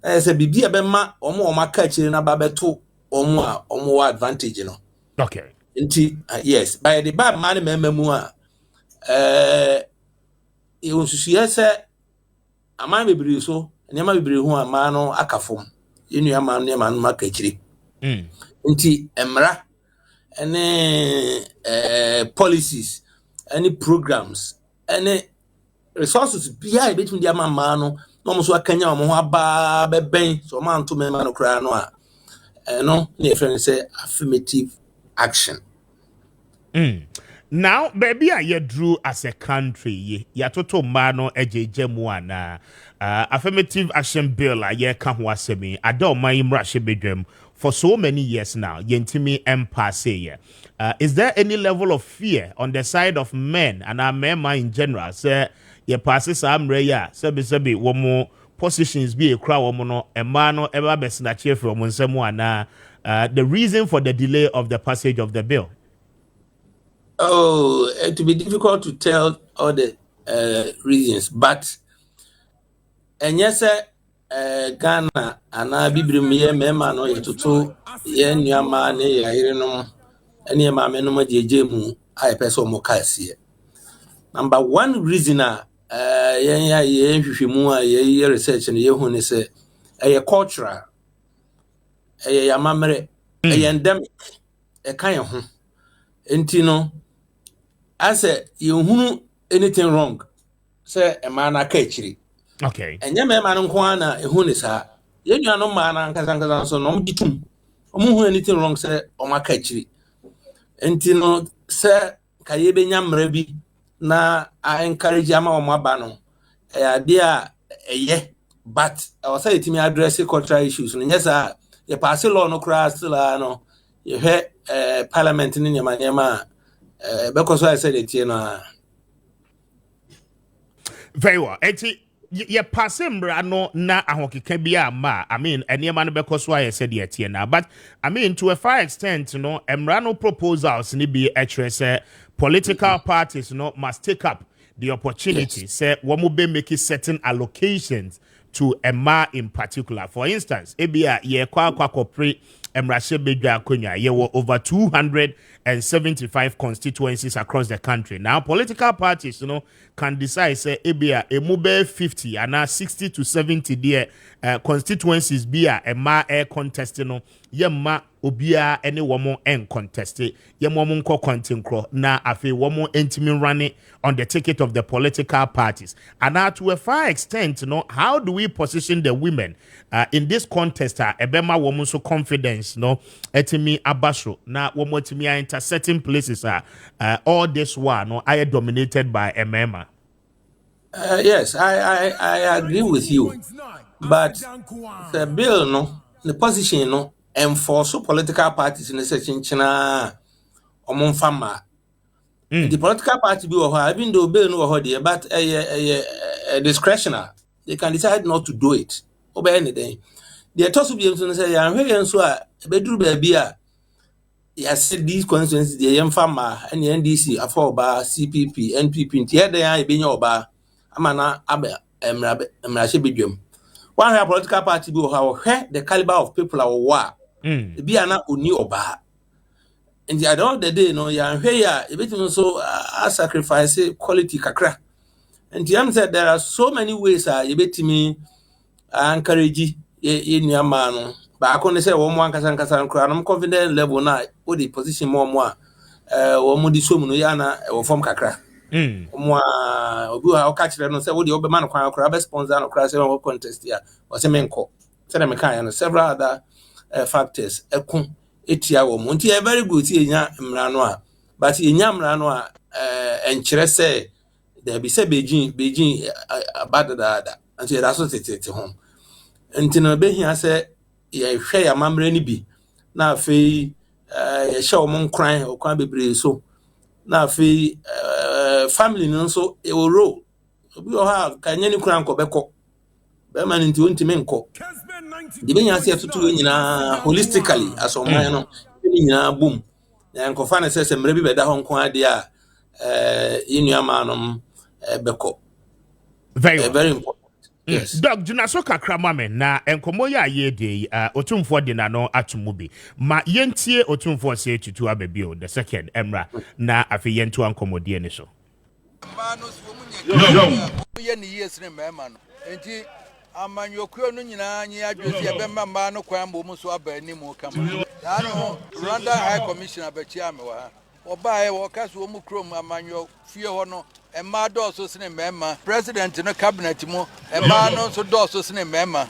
say bibi abema omo maka chire na ba beto omo advantage no. Okay. Nti yes by the bad man memamu a e wonsusu say aman bebre so nyama bebre hu ama no akafom yenu ama no nyama no maka chire. Nti emra any policies, any programs, any resources bia between the man no so akanya omo ho aba beben so man to me man kra no a no ne friend say affirmative action. Now baby you drew as a country ya toto mano ejejemu ana affirmative action bill ye ka ho asemi ada man imra bedwam for so many years now yentimi empase. Is there any level of fear on the side of men and our men in general say ye passes amre ya sebi womo positions be a crowd womo no no ever be snatch from nsemu ana the reason for the delay of the passage of the bill? Oh, it will be difficult to tell all the reasons, but and yes, Ghana and I bibrim ye mema no yetutu ye nyama ne ye hirenom ene ma menoma jejemu ai peso mo kasie. Number one reason ye hwehwemu a ye research ne ye hu ne se cultural yamamre endemic kan ho enti no ase you hunu anything wrong say a man aka chiri. Okay. And ya man nko na ehu ne sa ye nua no man nkaza so no mditum omo hu anything wrong say o maka chiri enti no say kaye benya mra bi na I encourage ama o maba no ade a eye but I say it me address cultural issues no nyesa ye pass law no kra still no ye hwe parliament ni nyama because I said it, you know. Very well. Ye passing no na ahokeka bia ma. I mean, any man because why I said it here now. But I mean, to a far extent, emrano proposals ni be actually political parties, must take up the opportunity. Yes. Say, one will be making certain allocations to Emma in particular. For instance, ebia ye kwa kopre Emrashe Bedwa Konya. There were over 275 constituencies across the country. Now, political parties, can decide, say, ebia, a mobile 50 and now 60 to 70 there constituencies be a ma air contest, yemma obia any woman and contested woman ko kontinkro na afi woman intimi running on the ticket of the political parties. And now to a far extent, how do we position the women in this contest? Ebema woman so confidence, etimi abasho na woman timi enter certain places all this one I dominated by Emema. Yes, I agree with you. But the bill, the position, enforce political parties in the section China or Monfama. The political party be even though bill no there, but a discretional. They can decide not to do it. Obey anything. The toss will be able to say, I'm very so a bedroom baby. I said these constituencies, the Yemfama and the NDC, Afoba, CPP, NPP, here they are being your bar. Amana Abe Emrashe. One political party will have the caliber of people are war. The Biana Uni Oba. And the other day, you're here, a bit so sacrifice quality kakra. And the said there are so many ways you bet me encourage in your man. But I can't say one Kasan crown. I'm confident level now, what the position more, or Modi Sumunuyana or from kakra. I'll catch them and say, what the old man crab sponsor or crash contest here or Semenko, Sedemakai, and several other factors. Etia wo monti e very good ti enya mrano a but enya mrano a enkyere se there be say Beijing abadada anti da so tete home enti no be hia se ye hwe ya mamre ni bi na afei ye hye o mon kran o kwan bebre so na afei family no so e wo ro obi o ha kanye ni kran ko beko be man nti wonti menko the benya se tutu nyina holistically as o man no nyina boom na enkofa na se mre bi beda ho nko ade a yinu amanom beko very important. Yes. Doc Junaso kakra mame na enkomo ya ye de otumfo de na no atumubi ma yentie otumfo se tutu abebio the second emra na afi yentu ankomodie ni so ye ni yes ne mema no enti amanyokuo no nyina anyi adwesi ebemma mma no kwan bo mu so aba ni mu kama ya no Rwanda High Commissioner abachi ame wa ha oba e wo kaso wo mu krom amanyo fie ho no emma doso sene mema president no cabinet mu emma no so doso sene mema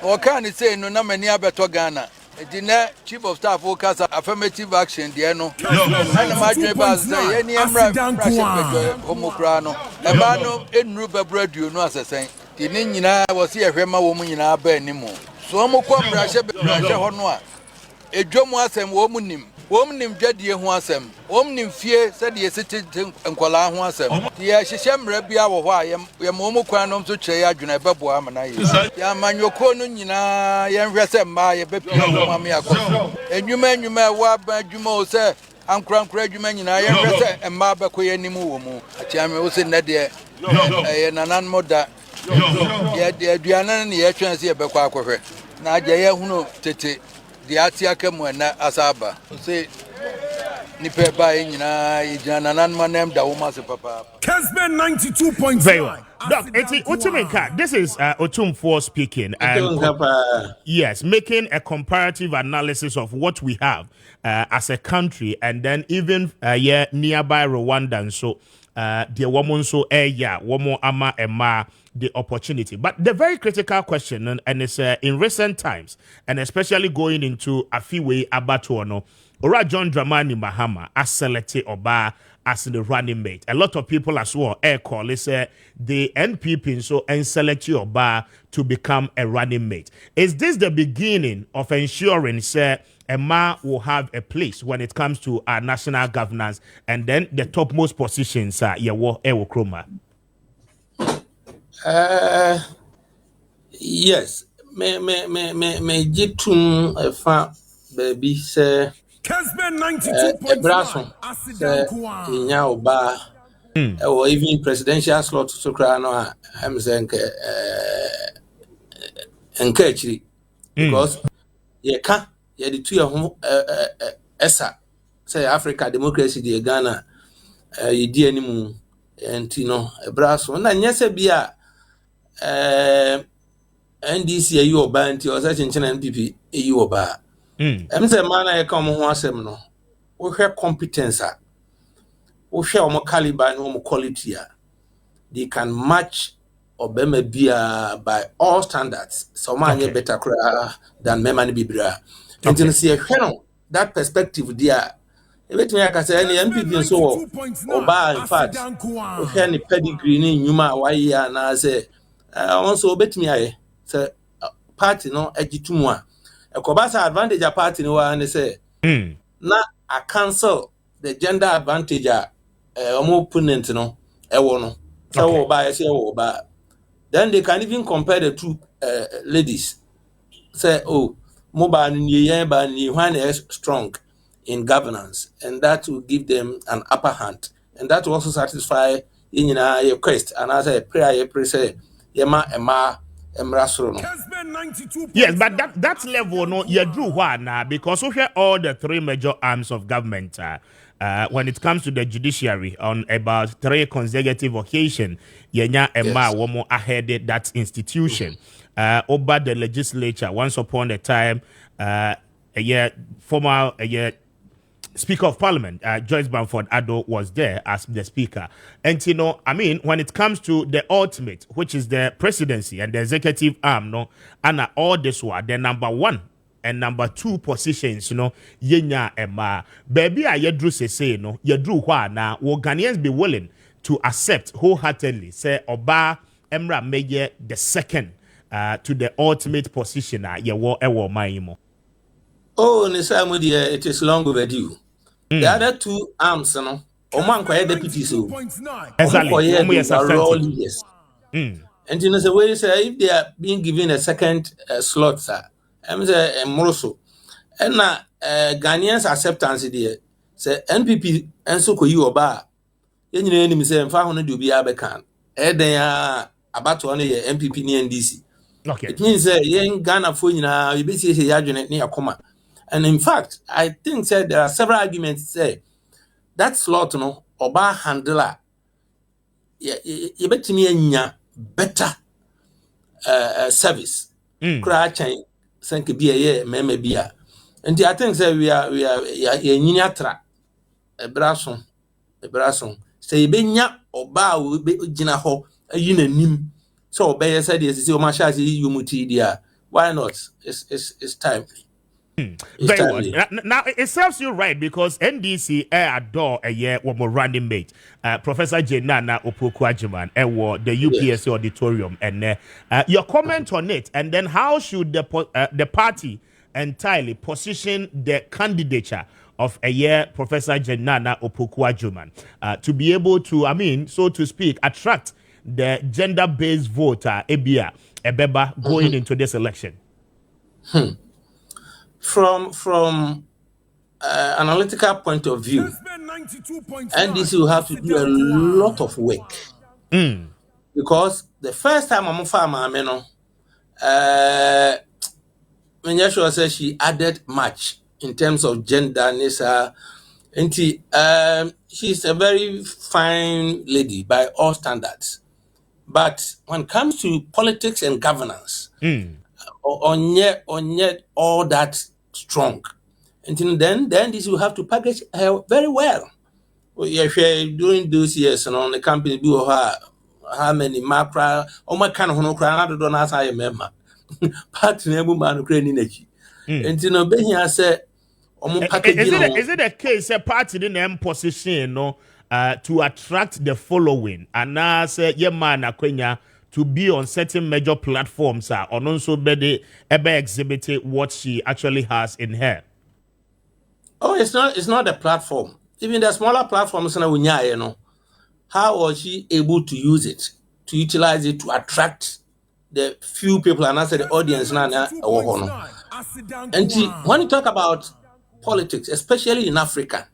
o kan ni say no na mani abeto Ghana edi na chief of staff o kasa affirmative action de no na ma dwe ba say ye ni emra pressure ho kra no emma no enuru bebraduo no asesen di ni nyina wo se ehwema wo mu nyina ba ni mu so mo kwa pressure ho no a edwomu asem wo mu nim dwadie ho asem nim fie se de yesete enkola ho asem de ya hyehye mra bia wo ho a ye mo kwan no so kyerɛ ya adwena bebo amana ye ya manyoko no nyina ye nhwɛ se ma ye bepia ho am yakɔ enwuma wa ba adwuma o se ankurankura adwuma nyina ye nhwɛ se emma bɛkɔ ye nim wo mu atiame wo se ne de ye nanan moda ye de aduana ne ye twɛn se ye bɛkɔ akɔhwɛ na agya ye hunu tete the Atiaka Mwana Asaba. Say Nipe by Jananan Manem Dauma Papa. Kessben 92.0. Doc, Utumika, this is Otumfo speaking. And yes, making a comparative analysis of what we have as a country and then even nearby Rwanda and so the woman so woman ama ema the opportunity. But the very critical question, and it's in recent times, and especially going into Afiwe Abatuono, Ora John Dramani Mahama as selected Oba as the running mate. A lot of people as well call it the NPP so and select Oba to become a running mate. Is this the beginning of ensuring Emma will have a place when it comes to our national governance and then the topmost positions Yawo Ewo Kroma? Yes, me jitum fa baby say Kessben 92.1 inya oba or even presidential slot so kra no am say encourage because ye ka ye the 2 year home esa say Africa democracy the Ghana ye di animu enti no ebraso na nyese bia NDC ayi oba nti o say chenchena NPP ayi oba say man na ye ka mo ho asem no wo hwe competence a wo hwe o mo caliber no mo quality a they can match Obama Bia by all standards. So man better than Memani Bibra. And to see a that perspective there. Let me say any MPP so Oba in fact any pedigree in Yuma why and I say also bet me I say party no ejitumwa. A Kobasa advantage a party no and say na I cancel the gender advantage opponent no no. So Oba then they can even compare the two ladies. Say, oh, mobile when is strong in governance, and that will give them an upper hand, and that will also satisfy your quest. And as I pray say, Yema Emma Emrasrono. Yes, but that level, no, you drew one because we hear all the 3 major arms of government. When it comes to the judiciary, on about 3 consecutive occasions, Yenya Emma Womo ahead that institution. Over the legislature, once upon a time, former Speaker of Parliament, Joyce Bamford Addo, was there as the speaker. And you know, I mean, when it comes to the ultimate, which is the presidency and the executive arm, no, and all this one, the number 1 and number 2 positions, you know, Yenya Emma. Baby, I yedru say no, yedru wa na, will Ghanaians be willing to accept wholeheartedly, say, Oba Emra Meye the second to the ultimate position, ewo maimo. Oh, Nisamudi, it is long overdue. The other 2 arms, no, Oman Kwaye deputies, exactly, are leaders. And in a way, say, if they are being given a second slot, sir, I'm say Moroso. And now Ghanaians acceptance there. Say NPP and so you oba. You enemy say and 500 do be abekan. Then about to honor your MPP ni NDC. Okay. It means yen Ghana for you now, you be say yadwene near coma. And in fact, I think said there are several arguments say that slot no oba handler. You bet me nya better service. Cry chain. Sanke be a year, meme beer. And I think that we are yatra a brason. Say benya or bow jina ho a unanim. So Bayer said yes, it's your mashazi yumuti. Why not? It's timely. Very well. Now it serves you right because NDC adore a year one more running mate, Professor Jenana Opoku-Agyeman, the UPSC auditorium, and your comment on it, and then how should the party entirely position the candidature of a year Professor Jenana Opoku-Agyeman to be able to, I mean, so to speak, attract the gender-based voter, Ebeba, going into this election? From analytical point of view, NDC will have to do a lot of work. Because the first time I'm farmer, Menyasho said she added much in terms of gender, Nisa. And she's a very fine lady by all standards. But when it comes to politics and governance, on yet all that strong. Until then this will have to package her very well. During those years and on the company do how many macra or my kind of no cry, I don't know as I remember. Part name man Ukraine. Until Behia said, is it a case a party in the position to attract the following and now say yeah man Akwenya to be on certain major platforms or also be exhibiting what she actually has in her? Oh, it's not a platform. Even the smaller platforms, how was she able to use it, to utilize it to attract the few people and answer the audience? And when you talk about politics, especially in Africa,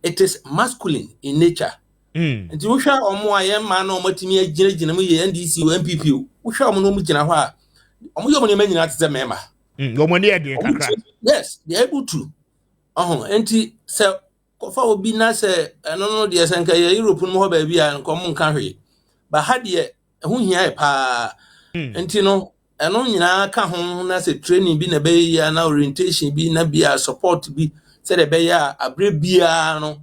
it is masculine in nature. And you share on more man or Matimia NDC or MPP, who shall no Mujina, or you men at the member. Yes, they're able to. Enti se kofa obi na se eno no de se nka ye Europe no ho ba bia nko mo nka hwe. Ba ha de ho hia e pa. Enti no eno nyina ka ho na se training bi na be ya na orientation bi na bia support bi se de be ya abre bia no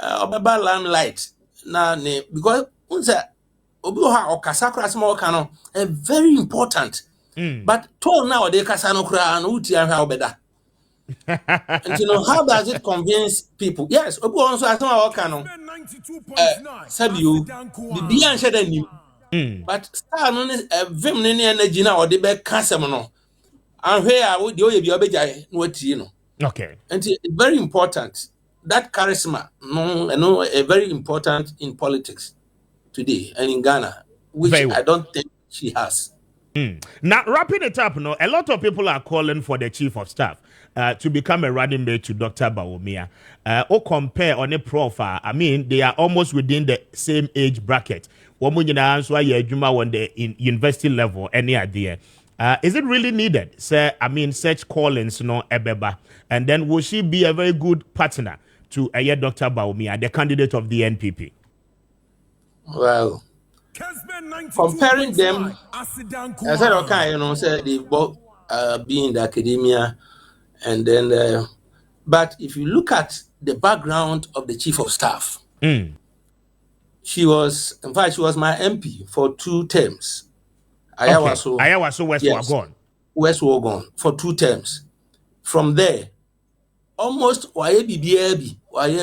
obeba limelight na ne because unse obi ha okasa kra se ma oka no very important. But to na o de kasa no kra no uti ahwa obeda. And you know, how does it convince people? Yes, obi also I know what can Sabiu the and share than you. But star no vim ne energy na o de be kasem no. And where would the oye bi obeja no ati no. Okay. And it's very important. That charisma, no, very important in politics today and in Ghana, which I don't think she has. Now, wrapping it up, a lot of people are calling for the chief of staff to become a running mate to Dr. Bawumia. Or compare on a profile, I mean, they are almost within the same age bracket. Juma on the university level, any idea? Is it really needed? Sir, I mean, such callings, Ebeba. And then will she be a very good partner to Dr. Bawumia, the candidate of the NPP? Well, comparing them, I said, okay, say they both be in the academia, and then, but if you look at the background of the chief of staff, she was, in fact, she was my MP for 2 terms. Ayawaso West Wagon. West Wagon for 2 terms. From there, almost waye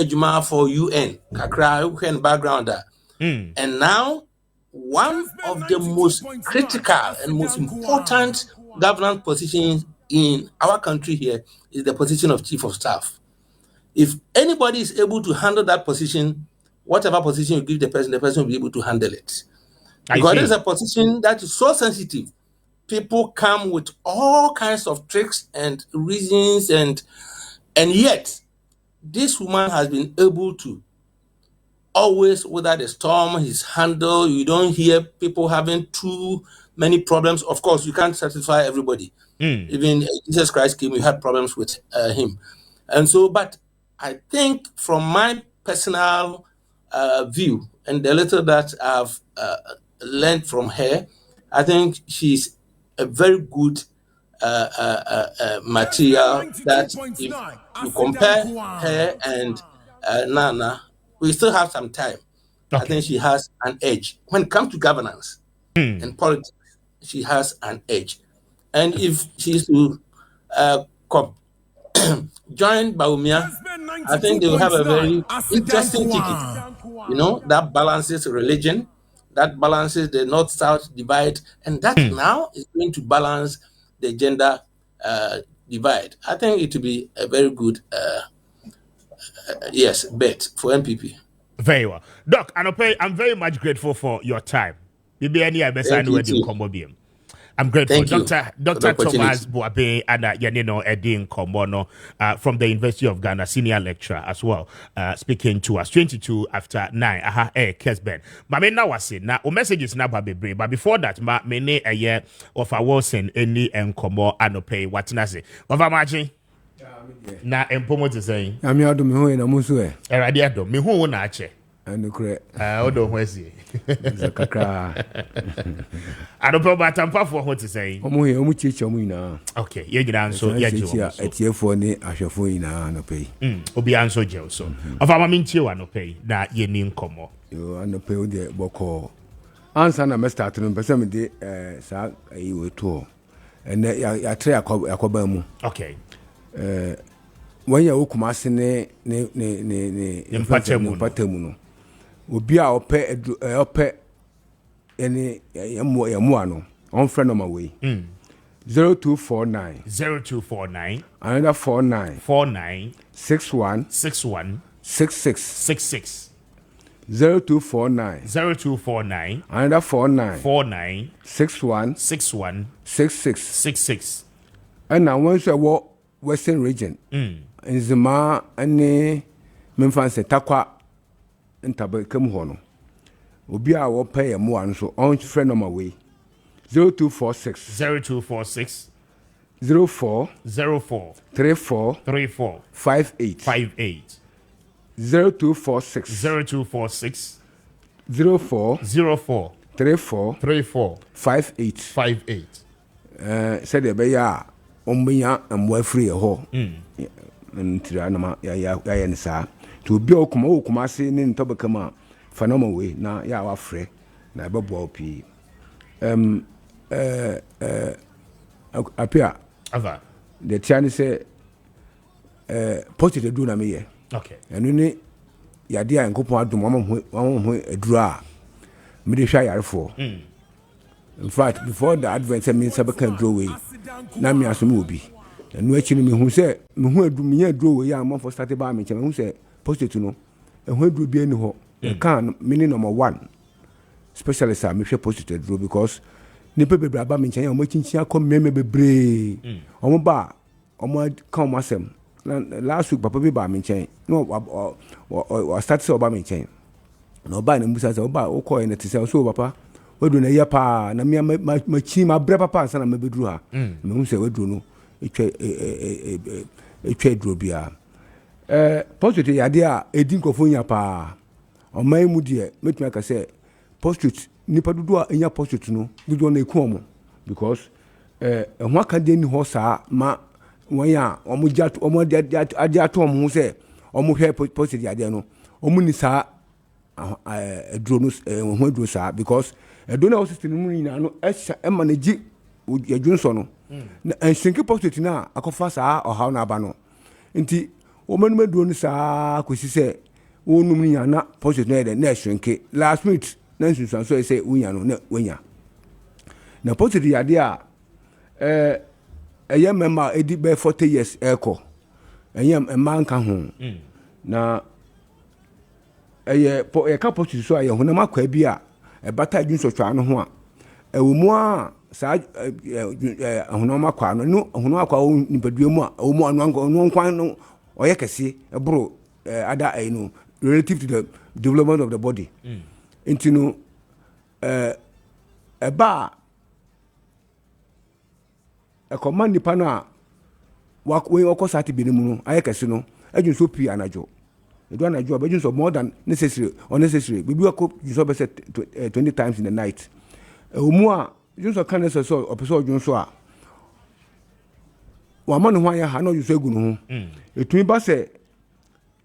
Juma for UN, Kakra background. And now, one of the most critical and most important governance positions in our country here is the position of chief of staff. If anybody is able to handle that position, whatever position you give the person will be able to handle it. Because it's a position that is so sensitive. People come with all kinds of tricks and reasons, and yet this woman has been able to always weather the storm. His handle, you don't hear people having too many problems. Of course, you can't satisfy everybody. Even Jesus Christ came, you had problems with him. And so, but I think from my personal view and the little that I've learned from her, I think she's a very good material that if you compare her and Nana, we still have some time. Okay. I think she has an edge. When it comes to governance and politics, she has an edge. And if she's to join Bawumia, I think they will have a very interesting ticket. That balances religion, that balances the North-South divide, and that now is going to balance the gender divide. I think it will be a very good bet for MPP. Very well. Doc, I'm very much grateful for your time. I'm grateful. Dr. Thomas Boabe and Yanino Edin Kombono from the University of Ghana, senior lecturer as well, speaking to us 22 after 9. Kessben. But me now was now message is now baby. But before that, me a year of a Wilson any and Kombo anope what nasi. Over margin. Na empomo te saying. I'm your domo in a musue. Eradiado, me who na che. And the correct. Odo Wesi. I don't know about Tampa for what to say. Okay, you answer. It's your phone, I shall phone no pay. Obi answer jail so. Of our mean you no pay that ye name come. You are no pay the boko. Answer na must start to person de sa you tour. And I try a cobamu. Okay. When you come as ne patemu. Obi a ope any yamuano on friend of my way 0249 another 49 61 66 0249 another 49 61 66 and now once I walk Western region in Zima and Memphis Takwa Ntabe kem hono obi a wo pay am wan so on friend on my way 0246 04 04 34 34 58 58 0246 0246 04 04 34 34 58 58 said the beya ombenya amwa free ho ntira na ma ya nsa to bi okuma se ne ntobeka ma fanoma we na ya wa frɛ na bɛboa opi Appiah ava the tiani say positive do na me ye okay enu ni yade a nkopon adom ho aduru a me de hwa yarefo in fact before the advent say me sabeka aduru we na me asom obi enu achi ni me hu say me hu aduru me aduru we ya am for start ba me che me hu say positive no ehu aduru bi ani ho kan mini number 1 specialist a me hwe positive aduru because ni pepe braba me nchen o machinchi akọ meme bebre omo ba omo kan omo asem last week papa bi ba me nchen no o start say oba me nchen no ba na mbusa say oba o call na ti say so papa wedu na ya pa na me machi ma bre papa ansa na mabeduru ha me hu say wedu no etwa duro bia positive yade a edi nkofo nya pa o man mu de metuma ka say post-truth nipa dodo a enya post-truth no dodo na eku omo because ho aka de ni ho saa ma wan ya omo jato omo ade ato omo ho se omo hwe post-truth yade no omo ni saa edro no ho edro saa because edo na osisi no mu nyina no e manage yadwunso no na ensinke post-truth na akofa saa oha na aba no nti omo no no saa kosi se wonum ni yana post-truth na na ensinke last minute na nsunsun so say unya no na wanya na positive yade a eye mema edi be 40 years eko eye man ka ho na eye ka positive so aye ho na makwa bi a bata adwunso twa no ho a ewo mu a sa hono makwa no hono akwa nipadua mu a ewo mu anu nkwan no oye kese ebro ada no relative to the development of the body into no eba a command nipa no a we okosati bi mu no ayekese no adwun so pi anajo edu anajo abadwun so more than necessary unnecessary bibi akọ so be 20 times in the night omu a dwun so kan so opeso dwun so a wa ma no ho aya ha no so egu no ho etumi ba se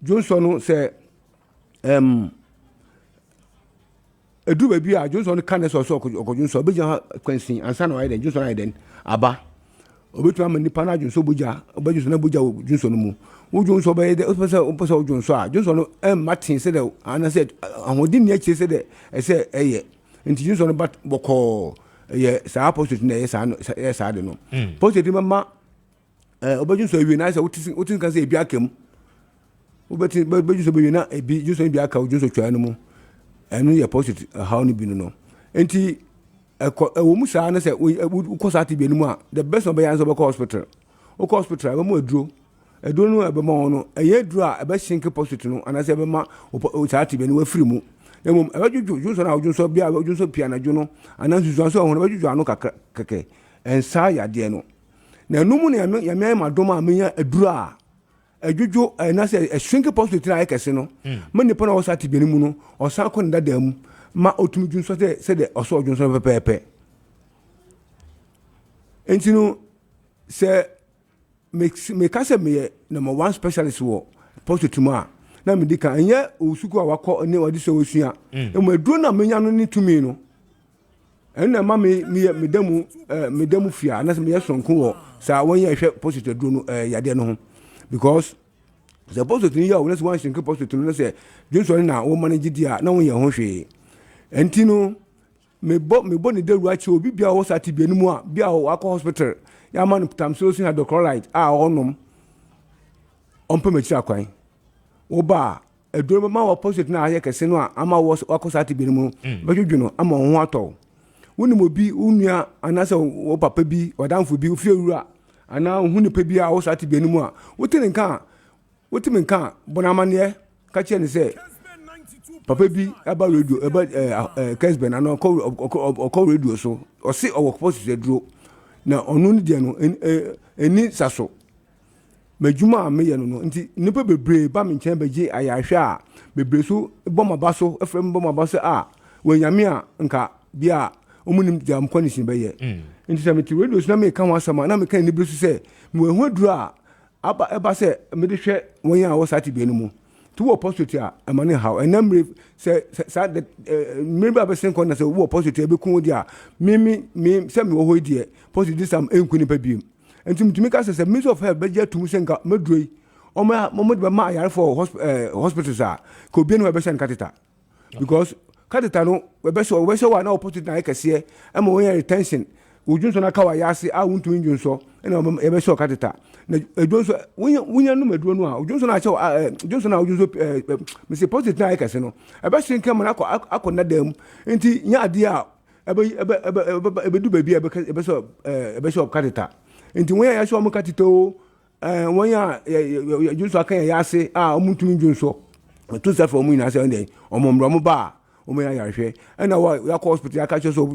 dwun so no se edu baby a Johnson kan so okojunso obeja kwansin ansa na widen Johnson widen aba obetu am nipa na Johnson boja obeju na boja Johnson mu Johnson be de opesa Johnson a Johnson Martin said and said ahodi ni achi said say eye nti Johnson but boko ye sa post na ye sa de no post de mama obeju so wi na say utin kan say ebi akam obeju so be na ebi Johnson bi aka Johnson twa no mu enu ye positive how ni binu no enti ewo mu saa na se ko saa ti bienu mu a the best of answer be hospital o hospital be mu aduro no be ma no eye duro a be sink positive no ana se be ma o saa ti bienu afiri mu emum e be juju so na oju so bia oju so pia na ju no ana nsusu so ho na be juju anu keke ensa ya de no na enu mu na ya me ma dom a menya aduro a adwudwo na say a shrink positive na ekese no me nipa na osati beni mu no osan ko ndada mu ma otumi dwunso say de oso dwunso pepepe entinu say me ka say me number 1 specialist wo positive mu a na me dika anya osuku a wakọ ne wadi so osua emu aduro na menya no ni tumi no ena ma me damu fia na say me yesonko wo sa won ye hwe positive aduro no yade no ho because the positive you always want to positive no say Johnson na wo manage dia na won ye ho hwe entino me bo ni deru achi obi bia wo sati bi animu a bia wo akọ hospital ya man tamsulosin hydrochloride a onom ompe mechi akwan wo ba eduro ma wo positive na aye kese no a ama wo akọ sati bi animu bedwudwu no ama ho atọ woni mo bi unua anase wo papa bi wadamfo bi ofiewura ana hunu pe bia wo sati bi animu a wotene nka bonamane ka che ne se papa bi aba radio aba Kessben ana ko radio so o se o positive duro na onu de no eni saso majuma me ye no nti nipa bebre ba me nchen beje ayahwe a bebre so bomaba so efrem bomaba so a wanyame a nka bia omunim de am condition be ye nti se me ti radio na me ka ho asama na me ka ni bresu se me hu aduru a aba se me de hwe won a wo sati be no mu to wo positive a amane how enamre se that maybe abesen kon na se wo positive be kun di a me se me wo ho die positive sam enkuni pa biem enti mutumi ka se means of help be je tum se nka medroi o mo de ma yare for hospitals a ko bi no be sen catheter because catheter no we so wa na opposite na ekese e ma wo retention ujunso na ka wa yase a wuntu njunso ena e be so catheter na ejunso wunya no maduro no a ujunso na che ujunso na ujunso me se positive na ekese no e be sen kam na akona dam enti nya ade a ebe du baby ebe so catheter enti won ya so mo catheter won ya ujunso aka ya yase a omuntu njunso to se for mu ina se ndey omomro mo ba o me ya hwe na wa ya hospital ya ka cho so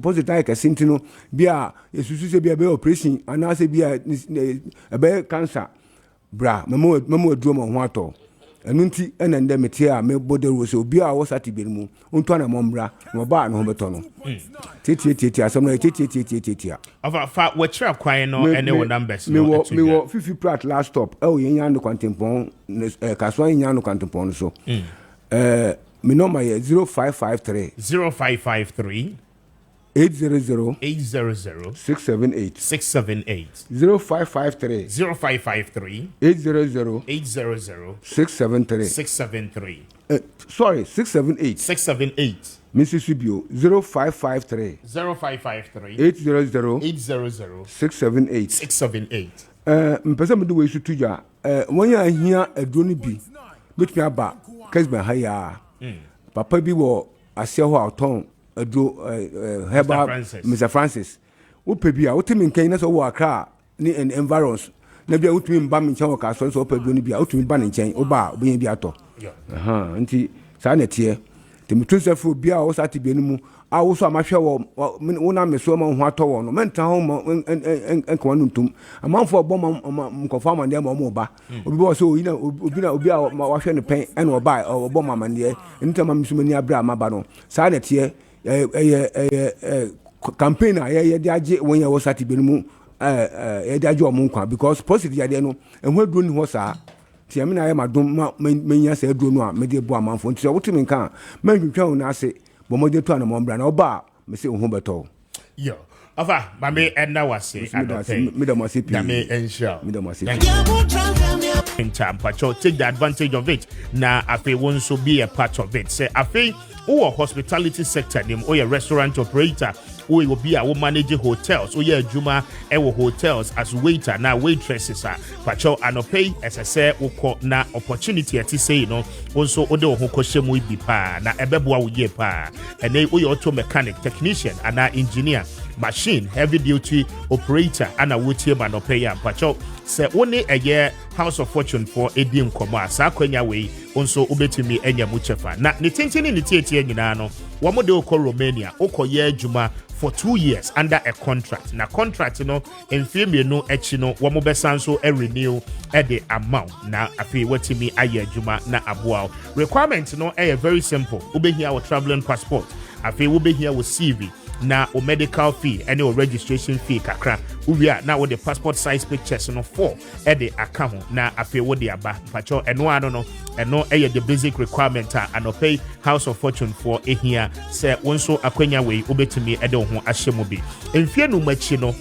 positive ka sintino bia yesusu se bia be operation ana se bia be cancer bra memo aduro mo ho ato enu nti ena nde mete a me bodero so bia wo sati be mu onto na mombra no ba no ho beto no titi asem na titi afa fa we try kwan no ene wo numbers no me wo fifi prat last stop ye nya no kwantempon kaso nya no kwantempon so my number is 0553 800 678 0553 800 673 sorry 678 Mrs. Subio 0553 800 678 mpesa me do we su tuja won ya hia aduro ni bi betumi aba Kessben ha ya papa bi wo ase ho auton aduro heba Mr. Francis wo pebi a wo temi nkan na so wo akra ni environs na bia wo tumi mba me nchen wo ka so wo pebi ni bia wo tumi ba ne nchen wo ba obi bi ato nti sa na tie temi tunsefu bia wo sati bi mu a wo so amahwe wo na me so ma ho ato wo no menta ho enko nuntum amanfo bom mkofa amande ma mo ba obi bo so obi na obi a wa hwe ne pen ena oba obom amande nta ma misumani abra ma ba no sa na tie campaign a ye de age won ya wo sati bi mu ye de age o mo nkwa because positive ya de no enho aduro ni ho sa ti amina ya madum menya sa aduro no a me de bo amanfo nti wo timi nka mandwetwa na ase bomode to anamo mbra na oba me se ho beto yo afa ba me enna wase me da mo se pi me ensure me da mo se in time pacho take the advantage of it na afi won so be a part of it say afi who hospitality sector dem or a restaurant operator who will be a who manage hotels or yeah juma hotels as waiter na waitresses pacho anopay as I say who na opportunity at say no also odo ho koshemu bi pa na ebeboa wo ye pa ene we auto mechanic technician and engineer machine heavy duty operator and a wotie manopay pacho say only a year house of fortune for edi nkomo asa kwanya we onso obetimi enya mu chefa na ne tentini ne tietie nyina no wo mo de okọ Romania okọ ye adwuma for 2 years under a contract na contract no enfie no echi no wo mo besan so renew the amount na afi watimi aye adwuma na aboa requirement no very simple obehia wo traveling passport afi wo behia wo CV na o medical fee any o registration fee kakra uwia na wo the passport size pictures no 4 the account na afi wo de aba pacho eno ano no eno the basic requirement anopay house of fortune for ehia se wonso akwanya we obetimi de ho ahyemu bi enfie no machi no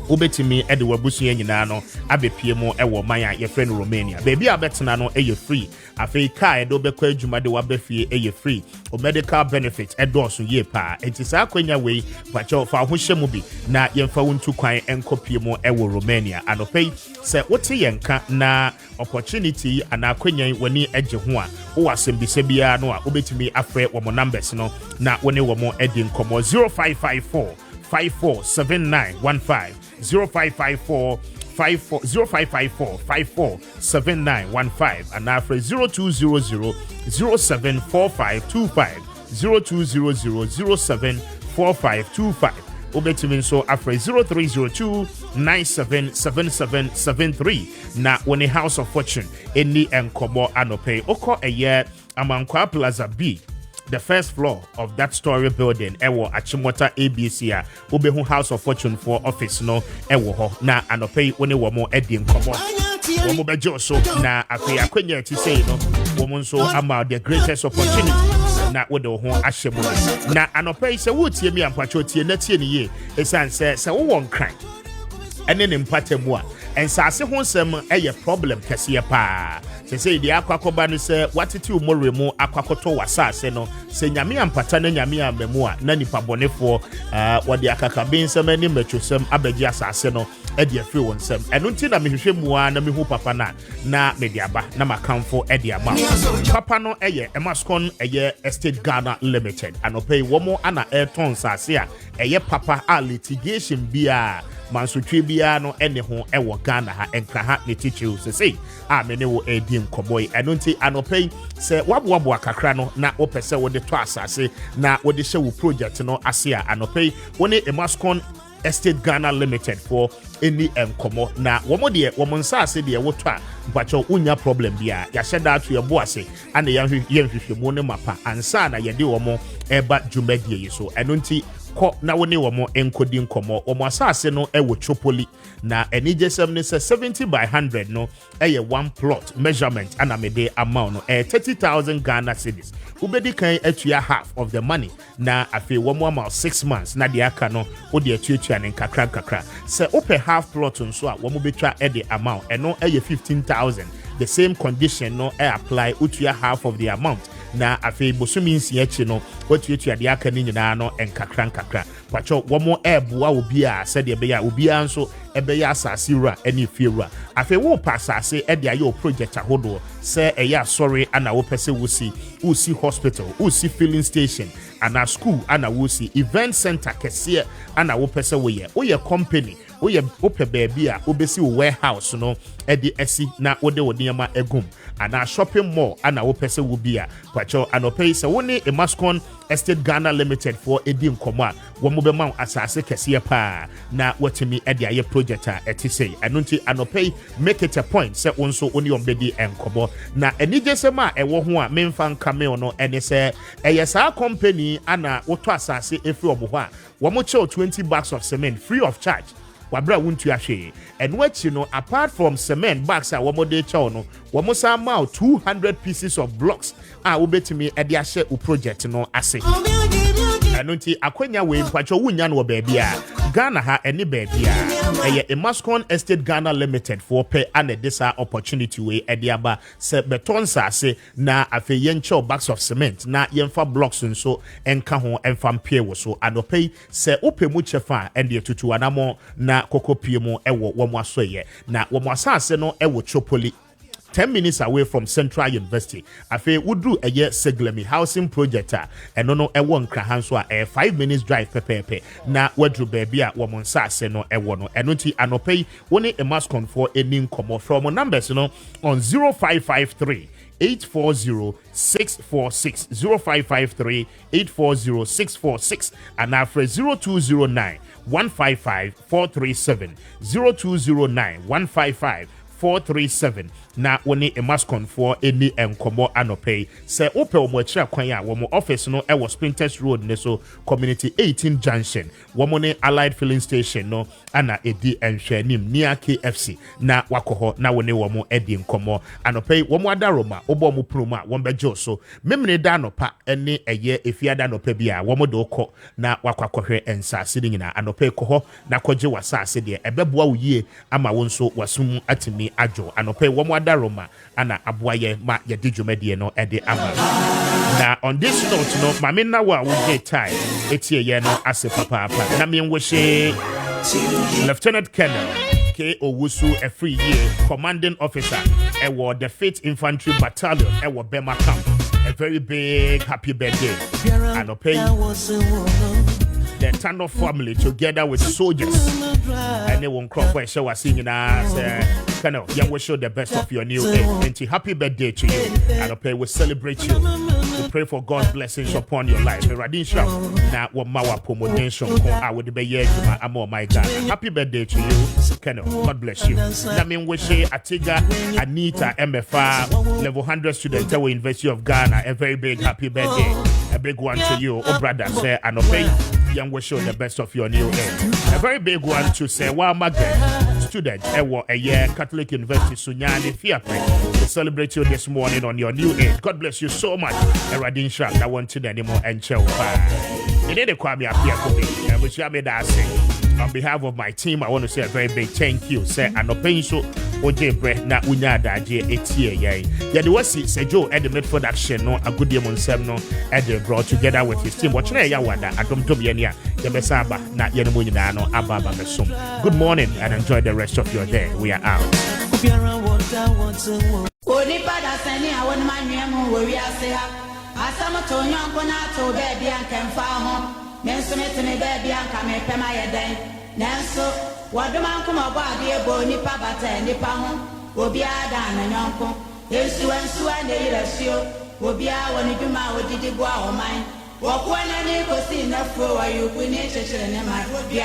obetimi de wabusu nyina no abepie mu ewo man a ye friend Romania baby abetena no free afei ka edo bekwa adwuma de wabefie free o medical benefit edoso ye pa enti sa akwanya we pacho fa ho hyemu bi na yemfa wontu kwan enkopie mu ewo Romania anopei se wote yenka na opportunity ana akwanya wani agye ho a wo asembise bia no a obetimi afre wo mo numbers no na woni wo mo edi nkomo 0554 547915 0554 547915 and after 0200 074525 0200 074525 wobɛtumi nso afrɛ 0302977773 na wone House of Fortune ɛni nkɔmmɔ anɔpɛ wokɔ ɛyɛ Amankwa Plaza B, the first floor of that story building ewo Achimota ABC a obehu House of Fortune for office no ewo ho na anopei woni wo mo edi nkomo wo mo bejo so na afi akwanya ti sei no wo mo nso ama the greatest opportunity na wo de ho ahye mo na anopei se wo tie mi ampacho tie na tie ne ye esan se wo won kran ene ne mpatemu a ensase ho nsem eye problem kese pa se di akwakoba no se watete umore mu akwakoto wasase no se nyame ampata na nyame amemu a na nipa bonefo wode akakabe nsem ani matwosem abagi asase no e de afiri won nsem eno nti na mehwehwe mu a na mehu papa na mediaba na makamfo e de ama papa no eye Emascon eye Estate Ghana Limited anopei womo ana airton sase a eye papa a litigation bia mansotwe bia no ene ho ewo Ghana ha enka ha ne tichiu sese a mene wo edi nkoboy eno nti anopei se waboabo akakra no na opese wo de to asase na wo de hye wo project no ase a anopei woni Emascon Estate Ghana Limited for any enkomo na womo de womo nsase de woto a mpacho unya problem bia ya hyeda to yebo ase ana yehwehwemu ne mapa ansa na yede womo eba dwumadie yi so eno nti ko na woni womo enkodi nkomo womo asase no ewo chopoli na enigesem ne 70 by 100 no eye one plot measurement ana mede amount no 30,000 Ghana cedis ubedi kan atua half of the money na afi womo amount 6 months na de aka no wo de atuatua ne kakra se ope half plot nso a womo betwa e de amount eno eye 15,000 the same condition no apply utua half of the amount na afi bosumi nsi echi no otuatua de aka ni nyina no enkakra pacho womo eboa obi a se de be ya obi anso ebe ya asase wura eni fiewura afi wo pasase e de ayo project ahodo se eya sorry ana wo pese wusi hospital wusi filling station ana school ana wusi event center kese ana wo pese wo ye company ope baby a obesi warehouse no edi esi na wode wodiama egum ana shopping mall ana wo pese wo bia pacho anopei se woni Emascon Estate Ghana Limited for edi nkomo a wo mo be ma asase kese pa na watimi edi aye project a etisei enunti anopei make it a point se wonso oni ombedi enkomo na enigesema ewo ho a memfa nkame no ene se eyesa company ana woto asase efi omo a wo mo che 20 bags of cement free of charge wabra wuntu ahwe eno achi no apart from cement bags a womo de chaw no womo sa ma 200 pieces of blocks a wobetimi e de ahye u project no ase eno nti akwanya we mpacho wunya no baabi a Ghana ha eni baabi a eye Emascon Estate Ghana Limited for pay and this opportunity we e de aba se beton sase na afi yencho bags of cement na yemfa blocks nso enka ho emfa mpie wo so anopei se opemu chefa ende tutu anamo na kokopie mu ewo womo asoye na womo asase no ewo chopoli 10 minutes away from Central University. Afe wudru eye Seglemi housing project eno no ewo nkrahan so a 5 minutes drive pepepe na wadru baby a wo monsase no ewo no eno ti anopei woni Emascon for eni nkomo from numbers no on 0553 840-646 0553-840-646 and after 0209-155-437 0209-155-437 na woni Emascon for eni enkomo anopei se ope omo akira kwan a wo office no e was Sprinters Road ne so community 18 junction wo mo ne Allied filling station no ana edi enhwanim near KFC na wakoho na woni wo mo edi enkomo anopei wo mo adaroma obo mo promo a wo bejo so memne da anopa ene eye efiada anopa bia wo mo de okọ na wakwakohwe ensase ni nyina anopei koho na koje wasase de ebeboa wo yie ama wo nso wasum atimi ajo anopei wo mo Roma ana abuaye ma ya dijumedie no ede ama na on this note no mame na wa wo get time etie ye no ase papa na me nwehye Lieutenant Colonel K Owusu every year commanding officer ewo the 5th Infantry Battalion ewo Bema Camp a very big happy birthday and okay the Tano family together with soldiers and they won't crop where show us singing as kind of young wish you the best of your new age and happy birthday to you and okay we celebrate you, we pray for God's blessings upon your life. Radin Shop, now what Mawa promotion, I would be here. I'm all my God. Happy birthday to you, Kenneth. God bless you. I mean, we say Atiga, Anita, MFR, level 100 student, at University of Ghana. A very big happy birthday. A big one to you, oh brother, say, and obey. Young wish you the best of your new age. A very big one to say, wow, Maakye, student, a year, Catholic University, Sunyani, Fiapre. We celebrate you this morning on your new age. God bless you so much. Radin Shop, I want to anymore and chill. It ain't a Kwame Appiah Kubi, and we shall be that saying. On behalf of my team, I want to say a very big thank you. Say, and no pain so, Oje Bre, na unya daje etie yay. Yeah, the was say Joe at the mid production, no, a good year on no, at the brought together with his team. Watch ya wada, I don't do yenya, the Besaba, not Yenamunina, no, Ababa Besum. Good morning and enjoy the rest of your day. We are out. Nensumetini baby anka me pema yeden nenso waduma nkoma bɔ ade ebo nipa bata nipa ho obi ada na nyonko ensu na yirasio obi a woni dwuma odidi bo a oman wo ko na ni kosi na fo wa yuku ni chechere ne ma obi